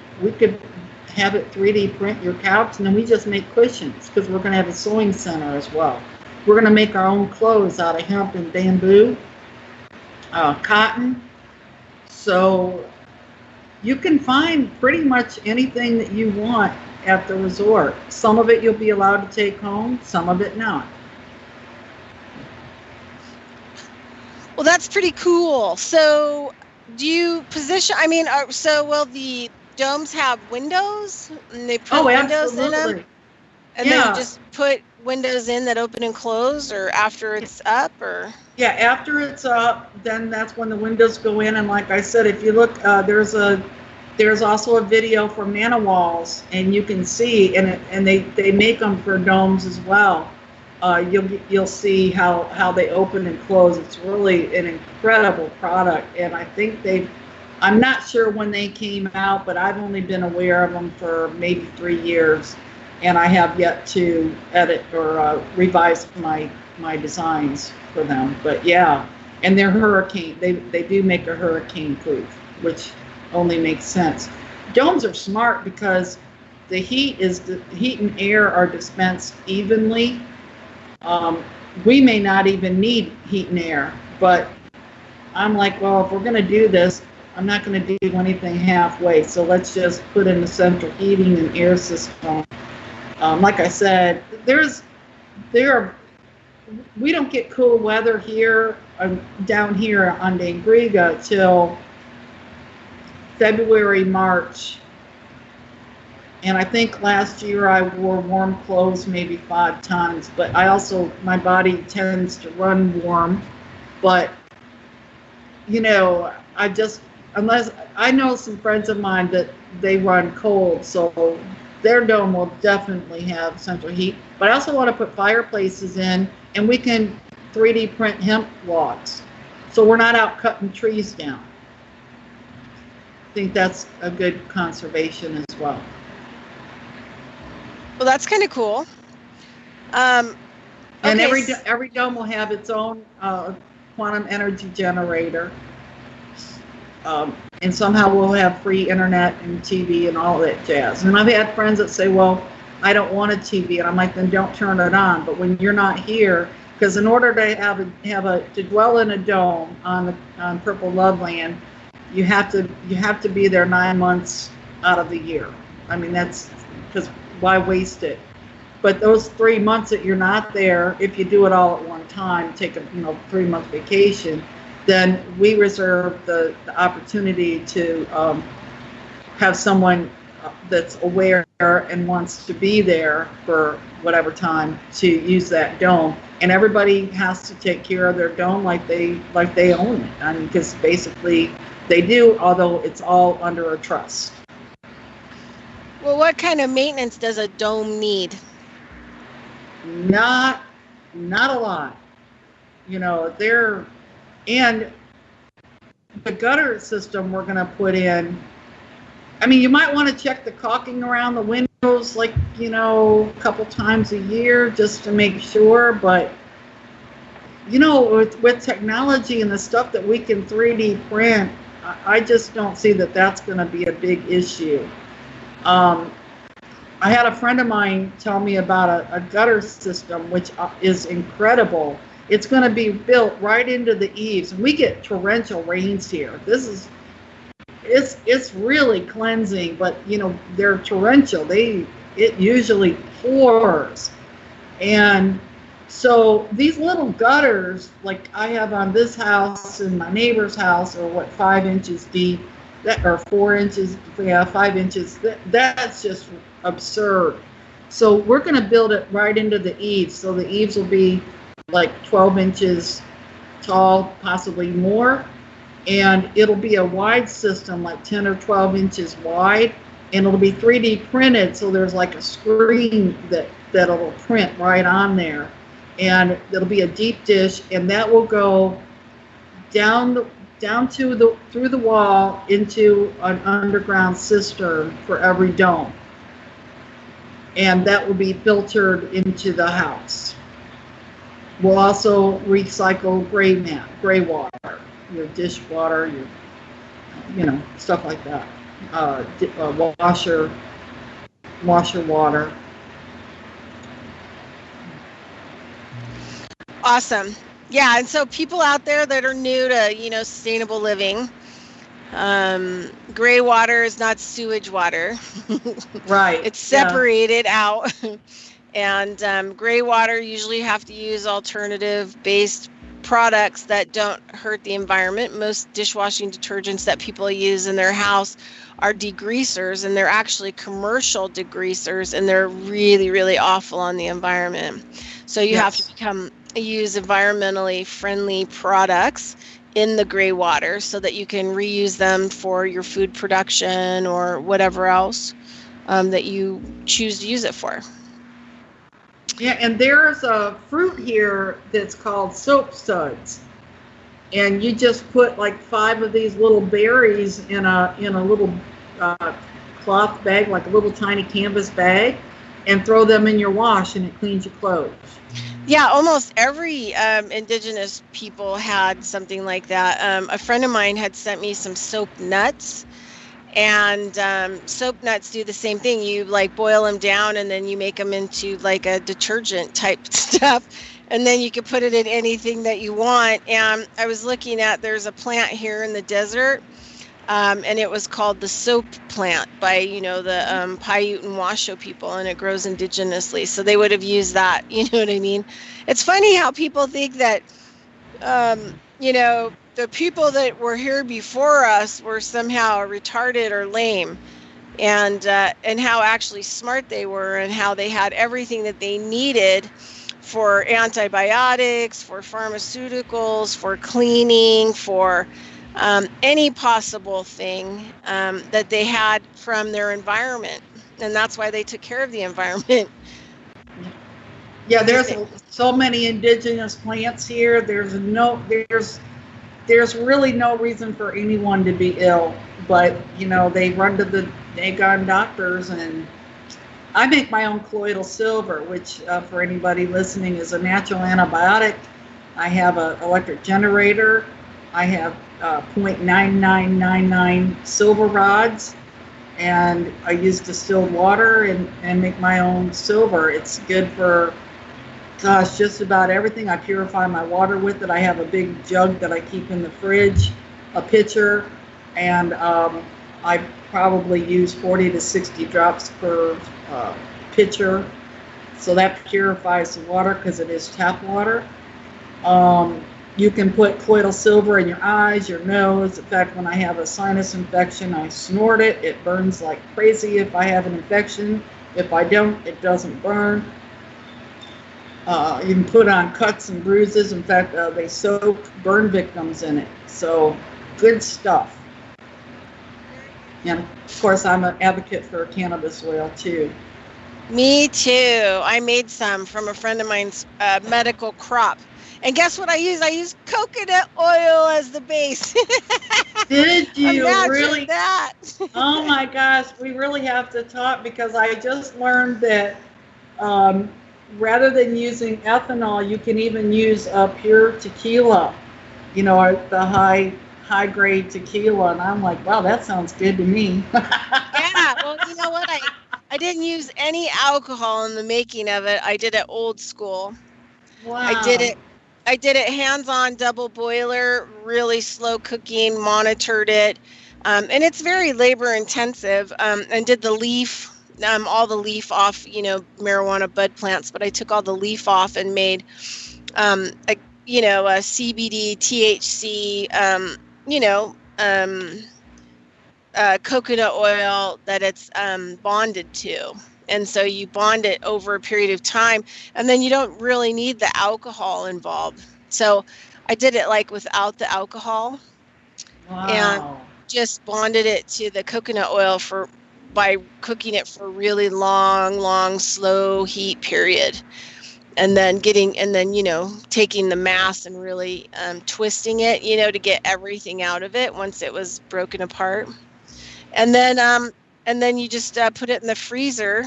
have it 3D print your couch, and then we just make cushions, because we're going to have a sewing center as well. We're going to make our own clothes out of hemp and bamboo, cotton. So you can find pretty much anything that you want at the resort. Some of it you'll be allowed to take home, some of it not. Well, that's pretty cool. So do you position, will the domes have windows, and they put windows in them, and then you just put windows in that open and close, or after it's up, or? Yeah, after it's up, then that's when the windows go in. And like I said, if you look, there's also a video from Nanowalls, and you can see, and they make them for domes as well. You'll see how they open and close. It's really an incredible product, and I think I'm not sure when they came out, but I've only been aware of them for maybe 3 years, and I have yet to edit or revise my designs for them. But yeah, and they're hurricane. They do make a hurricane proof, which only makes sense. Domes are smart because the heat and air are dispensed evenly. We may not even need heat and air, but I'm like, well, if we're going to do this, I'm not going to do anything halfway, so let's just put in the central heating and air system. Like I said, we don't get cool weather here, down here on Dangriga, till February, March. And I think last year I wore warm clothes maybe 5 times, but my body tends to run warm. But, unless I know some friends of mine that they run cold, so their dome will definitely have central heat. But I also want to put fireplaces in, and we can 3D print hemp logs, so we're not out cutting trees down. I think that's a good conservation as well. Well, that's kind of cool. And every dome will have its own quantum energy generator. And somehow we'll have free internet and TV and all that jazz. And I've had friends that say, well, I don't want a TV. And I'm like, then don't turn it on. But when you're not here, because in order to to dwell in a dome on Purple Love Land, you have to be there 9 months out of the year. I mean, that's because why waste it? But those 3 months that you're not there, if you do it all at one time, take a 3-month vacation, then we reserve the opportunity to have someone that's aware and wants to be there for whatever time to use that dome. And everybody has to take care of their dome like they own it. I mean, because basically they do, although it's all under a trust. Well, what kind of maintenance does a dome need? Not a lot. And the gutter system we're going to put in, I mean, you might want to check the caulking around the windows, like, a couple times a year just to make sure. But, with technology and the stuff that we can 3D print, I just don't see that that's going to be a big issue. I had a friend of mine tell me about a gutter system, which is incredible. It's going to be built right into the eaves, and we get torrential rains here. it's really cleansing, but they're torrential. It usually pours. And so these little gutters, like I have on this house and my neighbor's house, are 5 inches deep, or 4 inches, 5 inches. That's just absurd. So we're going to build it right into the eaves. So the eaves will be like 12 inches tall, possibly more. And it'll be a wide system, like 10 or 12 inches wide. And it'll be 3D printed. So there's like a screen that'll print right on there. And it'll be a deep dish. And that will go through the wall into an underground cistern for every dome. And that will be filtered into the house. We'll also recycle gray water, your dishwater, your, stuff like that. Washer water. Awesome. Yeah, and so people out there that are new to, sustainable living, gray water is not sewage water. Right. It's separated out. And gray water, usually have to use alternative-based products that don't hurt the environment. Most dishwashing detergents that people use in their house are degreasers, and they're actually commercial degreasers, and they're really, really awful on the environment. So you have to use environmentally friendly products in the gray water so that you can reuse them for your food production or whatever else that you choose to use it for. Yeah, and there's a fruit here that's called soap suds. And you just put like 5 of these little berries in a little cloth bag, like a little tiny canvas bag, and throw them in your wash, and it cleans your clothes. Yeah, almost every indigenous people had something like that. A friend of mine had sent me some soap nuts, and soap nuts do the same thing. You boil them down, and then you make them into like a detergent type stuff, and then you can put it in anything that you want. And I was looking at, there's a plant here in the desert, and it was called the soap plant by, the Paiute and Washoe people, and it grows indigenously. So they would have used that, you know what I mean? It's funny how people think that, the people that were here before us were somehow retarded or lame, and how actually smart they were, and how they had everything that they needed for antibiotics, for pharmaceuticals, for cleaning, for any possible thing that they had from their environment. And that's why they took care of the environment. Yeah, there's so many indigenous plants here. There's really no reason for anyone to be ill, but they run to the daggone doctors. And I make my own colloidal silver, which for anybody listening is a natural antibiotic. I have an electric generator. I have 0.9999 silver rods, and I use distilled water and make my own silver. It's good for just about everything. I purify my water with it. I have a big jug that I keep in the fridge, a pitcher, and I probably use 40 to 60 drops per pitcher. So that purifies the water because it is tap water. You can put colloidal silver in your eyes, your nose. In fact, when I have a sinus infection, I snort it. It burns like crazy if I have an infection. If I don't, it doesn't burn. You can put on cuts and bruises. In fact, they soak burn victims in it. So, good stuff. And of course, I'm an advocate for cannabis oil too. Me too. I made some from a friend of mine's medical crop. And guess what I use? I use coconut oil as the base. Did you really? That. Oh my gosh, we really have to talk, because I just learned that rather than using ethanol, you can even use pure tequila, the high grade tequila. And I'm like, wow, that sounds good to me. Yeah, well, you know what? I didn't use any alcohol in the making of it. I did it old school. Wow. I did it hands-on, double boiler, really slow cooking, monitored it. And it's very labor intensive, and did the leaf, all the leaf off, marijuana bud plants, but I took all the leaf off and made, a CBD, THC, coconut oil that it's bonded to. And so you bond it over a period of time, and then you don't really need the alcohol involved. So I did it like without the alcohol. Wow. And just bonded it to the coconut oil by cooking it for a really long, slow heat period. And then taking the mass and really twisting it, to get everything out of it once it was broken apart. And then you just put it in the freezer,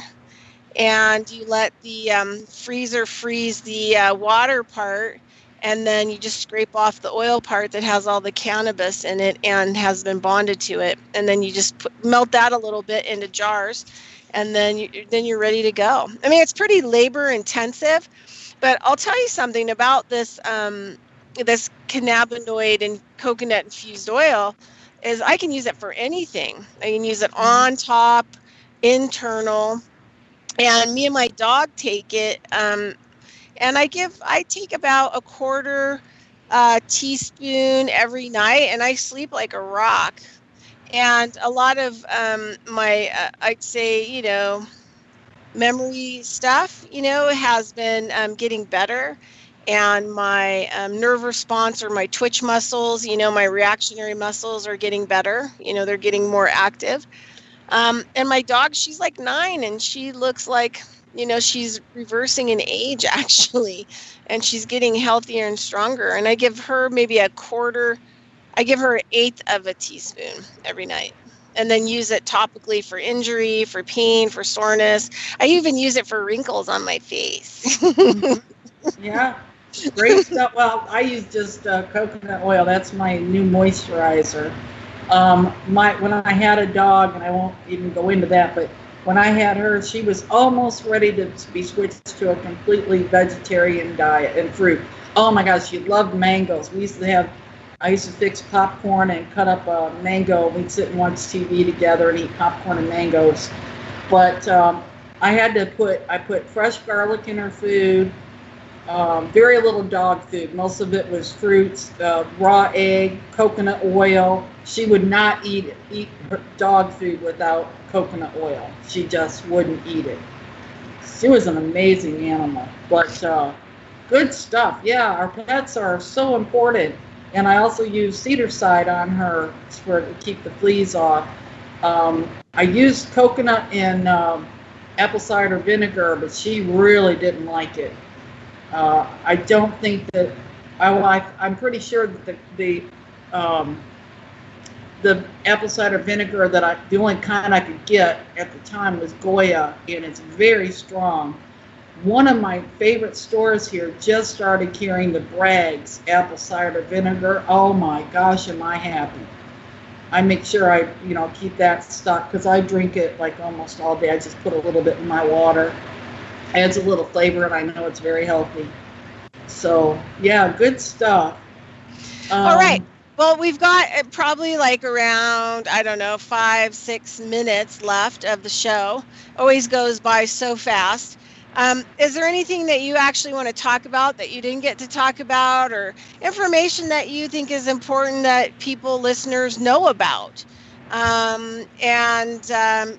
and you let the freezer freeze the water part, and then you just scrape off the oil part that has all the cannabis in it and has been bonded to it. And then you just melt that a little bit into jars, and then you're ready to go. I mean, it's pretty labor intensive, but I'll tell you something about this this cannabinoid and coconut infused oil is I can use it for anything. I can use it on top, internal, and me and my dog take it. And I take about a quarter teaspoon every night, and I sleep like a rock. And a lot of my, I'd say, memory stuff, has been getting better. And my nerve response, or my twitch muscles, my reactionary muscles are getting better. They're getting more active. And my dog, she's like 9, and she looks like, she's reversing in age, actually, and she's getting healthier and stronger. And I give her maybe I give her 1/8 of a teaspoon every night, and then use it topically for injury, for pain, for soreness. I even use it for wrinkles on my face. Yeah, great stuff. Well, I use just coconut oil. That's my new moisturizer. When I had a dog, and I won't even go into that, but when I had her, she was almost ready to be switched to a completely vegetarian diet and fruit. Oh my gosh, she loved mangoes. I used to fix popcorn and cut up a mango. We'd sit and watch TV together and eat popcorn and mangoes. But I put fresh garlic in her food, very little dog food. Most of it was fruits, raw egg, coconut oil. She would not eat her dog food without coconut oil. She just wouldn't eat it. She was an amazing animal, but good stuff. Yeah, our pets are so important. And I also use cedar side on her to keep the fleas off. I used coconut and apple cider vinegar, but she really didn't like it. I don't think that I'm pretty sure that the apple cider vinegar the only kind I could get at the time was Goya, and it's very strong. One of my favorite stores here just started carrying the Bragg's apple cider vinegar. Oh my gosh, am I happy. I make sure I keep that stocked, because I drink it like almost all day. I just put a little bit in my water. Adds a little flavor, and I know it's very healthy. So yeah, good stuff. All right. Well, we've got probably like around, 5-6 minutes left of the show. Always goes by so fast. Is there anything that you actually want to talk about that you didn't get to talk about, or information that you think is important that listeners know about? And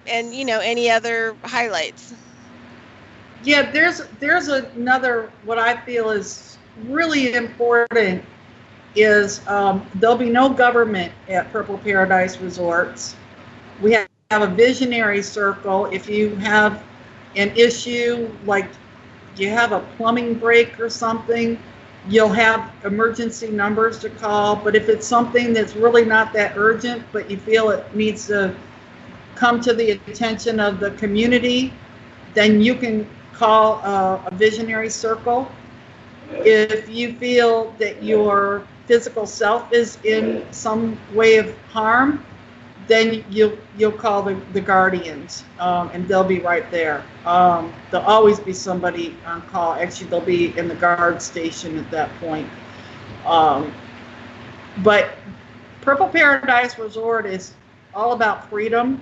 any other highlights? Yeah, there's another, what I feel is really important is there'll be no government at Purple Paradise Resorts. We have a visionary circle. If you have an issue, like you have a plumbing break or something, you'll have emergency numbers to call. But if it's something that's really not that urgent, but you feel it needs to come to the attention of the community, then you can call a visionary circle. If you feel that your physical self is in some way of harm, then you'll call the guardians, and they'll be right there. There'll always be somebody on call. Actually, they'll be in the guard station at that point. But Purple Paradise Resort is all about freedom,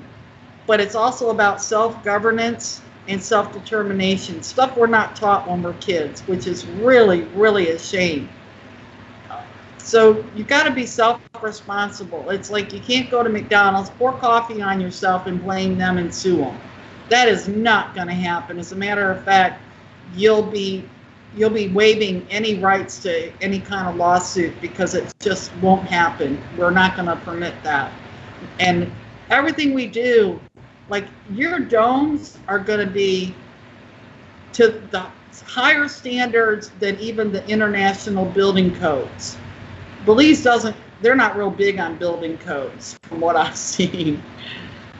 but it's also about self-governance and self-determination, stuff we're not taught when we're kids, which is really, really a shame. So you got to be self-responsible. It's like you can't go to McDonald's, pour coffee on yourself and blame them and sue them. That is not going to happen. As a matter of fact, you'll be waiving any rights to any kind of lawsuit because it just won't happen. We're not going to permit that. And everything we do, like your domes are going to be to the higher standards than even the international building codes. Belize they're not real big on building codes from what I've seen.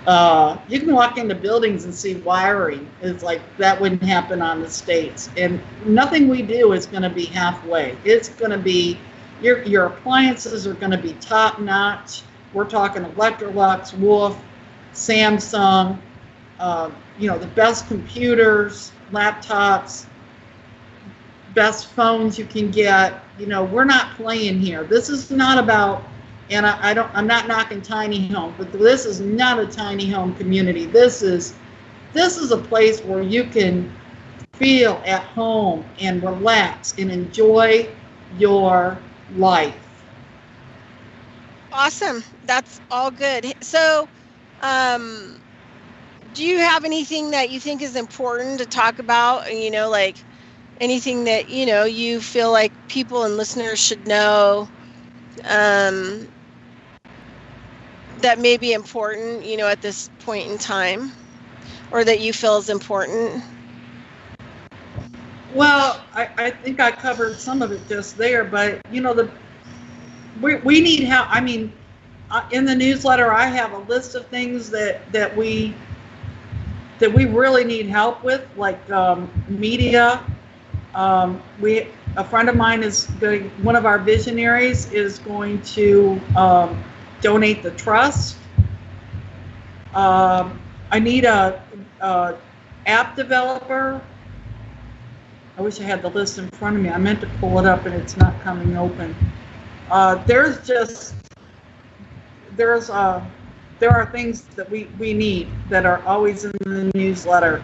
You can walk into buildings and see wiring. It's like that wouldn't happen on the States. And nothing we do is going to be halfway. It's going to be, your appliances are going to be top notch. We're talking Electrolux, Wolf, Samsung, the best computers, laptops, best phones you can get. We're not playing here. This is not about, and I'm not knocking tiny homes, but this is not a tiny home community. This is a place where you can feel at home and relax and enjoy your life. Awesome. That's all good. So, do you have anything that you think is important to talk about? Like anything that, you feel like people and listeners should know, that may be important, at this point in time, or that you feel is important? Well, I think I covered some of it just there, but we need help. I mean, in the newsletter, I have a list of things that we really need help with, like media. A friend of mine one of our visionaries is going to donate the trust. I need a app developer. I wish I had the list in front of me. I meant to pull it up and it's not coming open. There are things that we need that are always in the newsletter,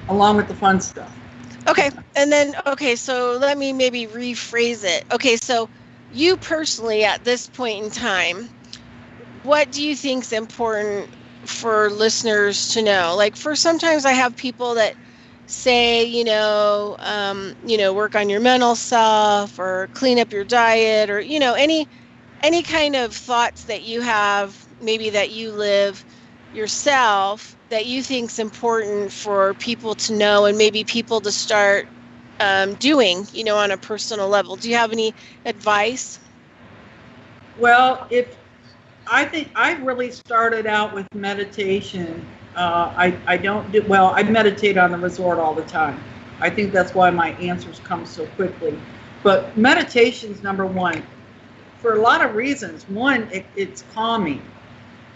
along with the fun stuff. Okay, and then, so let me maybe rephrase it. Okay, so you personally, at this point in time, what do you think is important for listeners to know? Like, sometimes I have people that say, work on your mental self or clean up your diet, or, any kind of thoughts that you have, maybe that you live yourself, that you think is important for people to know and maybe people to start doing, on a personal level. Do you have any advice? Well, I think I really started out with meditation. I meditate on the resort all the time. I think that's why my answers come so quickly. But meditation's number one for a lot of reasons. One, it's calming.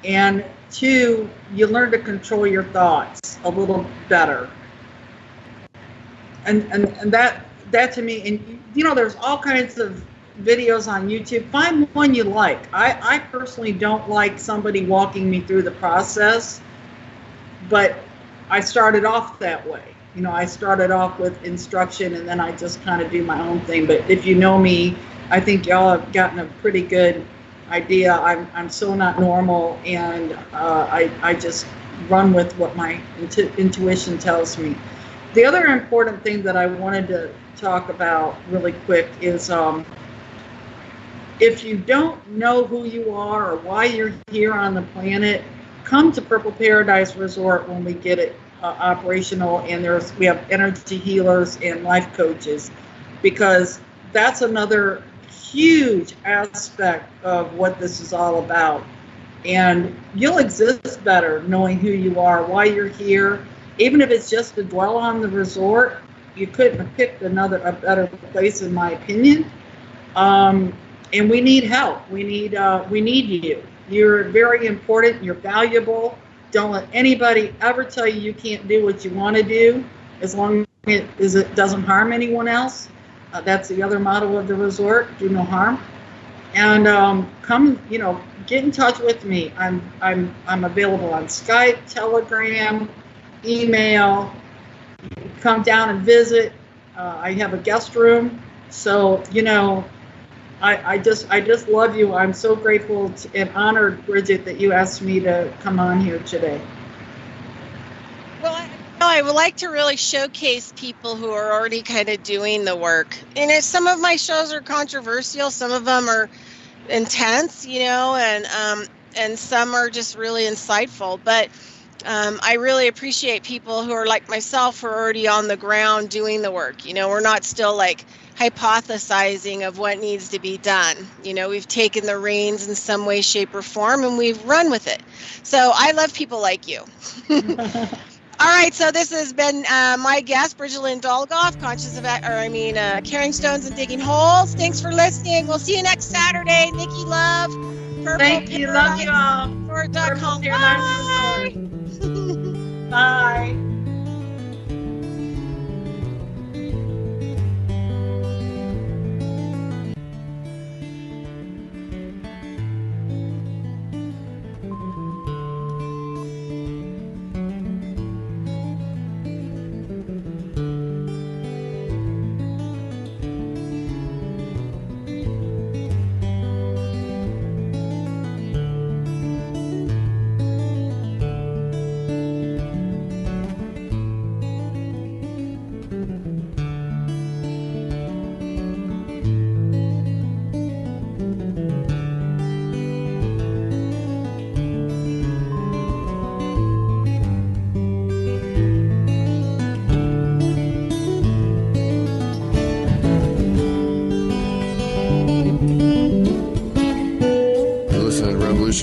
And two, you learn to control your thoughts a little better. And that to me, and there's all kinds of videos on YouTube. Find one you like. I personally don't like somebody walking me through the process, but I started off that way. I started off with instruction and then I just kind of do my own thing. But if you know me, I think y'all have gotten a pretty good idea. I'm so not normal, and I just run with what my intuition tells me. The other important thing that I wanted to talk about really quick is if you don't know who you are or why you're here on the planet, come to Purple Paradise Resort when we get it operational, and we have energy healers and life coaches, because that's another huge aspect of what this is all about. And you'll exist better knowing who you are, why you're here. Even if it's just to dwell on the resort, you couldn't have picked a better place, in my opinion. And we need help. We need you. You're very important. You're valuable. Don't let anybody ever tell you can't do what you want to do, as long as it doesn't harm anyone else. That's the other motto of the resort: do no harm. And come, get in touch with me. I'm available on Skype, Telegram, email. Come down and visit. I have a guest room. So, I just love you. I'm so grateful and honored, Bridgette, that you asked me to come on here today. Well, I would like to really showcase people who are already kind of doing the work. Some of my shows are controversial, some of them are intense, and some are just really insightful. But I really appreciate people who are like myself, who are already on the ground doing the work. We're not still like hypothesizing of what needs to be done. We've taken the reins in some way, shape, or form, and we've run with it. So I love people like you. All right, so this has been my guest, Bridgette Lyn Dolgoff, Carrying Stones and Digging Holes. Thanks for listening. We'll see you next Saturday. Nicki Love. Thank you. Love you all. Bye. Bye.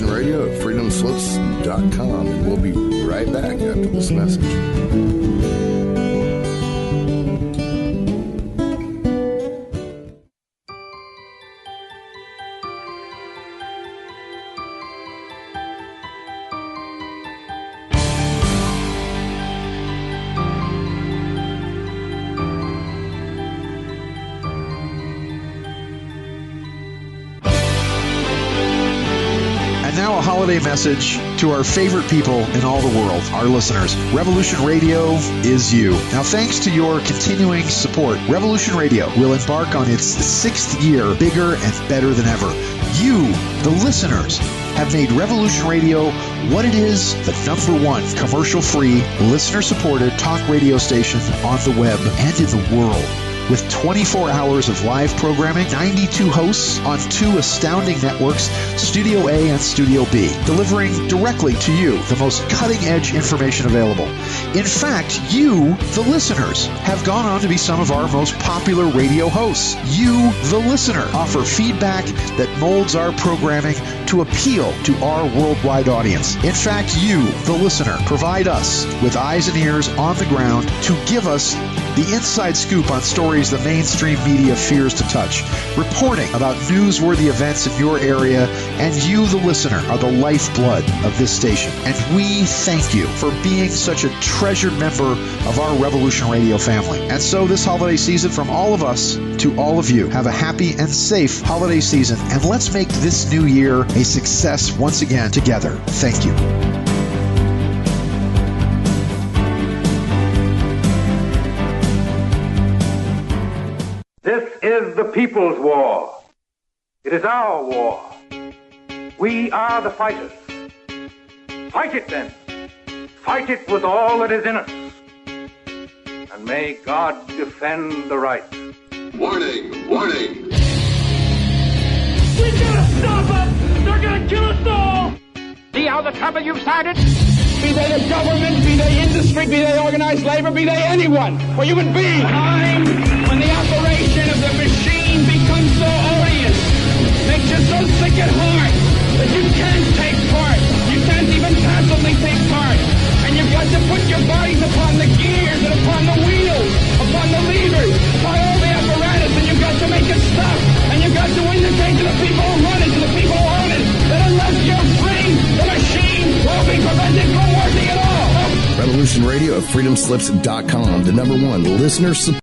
Radio at freedomslips.com, and we'll be right back after this message. Holiday message to our favorite people in all the world, our listeners. Revolution Radio is you. Now, thanks to your continuing support, Revolution Radio will embark on its 6th year, bigger and better than ever. You, the listeners, have made Revolution Radio what it is, the #1 commercial-free, listener-supported talk radio station on the web and in the world. With 24 hours of live programming, 92 hosts on 2 astounding networks, Studio A and Studio B, delivering directly to you the most cutting-edge information available. In fact, you, the listeners, have gone on to be some of our most popular radio hosts. You, the listener, offer feedback that molds our programming to appeal to our worldwide audience. In fact, you, the listener, provide us with eyes and ears on the ground to give us the inside scoop on stories the mainstream media fears to touch, reporting about newsworthy events in your area, and you, the listener, are the lifeblood of this station. And we thank you for being such a treasured member of our Revolution Radio family. And so this holiday season, from all of us to all of you, have a happy and safe holiday season, and let's make this new year a success once again together. Thank you. This is the people's war. It is our war. We are the fighters. Fight it then. Fight it with all that is in us. And may God defend the right. Warning, warning. We gotta stop them! They're gonna kill us all! See how the trouble you've started? Be they the government, be they industry, be they organized labor, be they anyone, or human beings. Time when the operation of the machine becomes so odious, makes you so sick at heart that you can't take part. You can't even passively take part. And you've got to put your bodies upon the gears and upon the wheels, upon the levers, upon all the apparatus, and you've got to make it stop. And you've got to indicate to the people who run it, to the people who own it, that unless you're free, the machine will be prevented from working at all. Revolution Radio at freedomslips.com, the #1 listener support.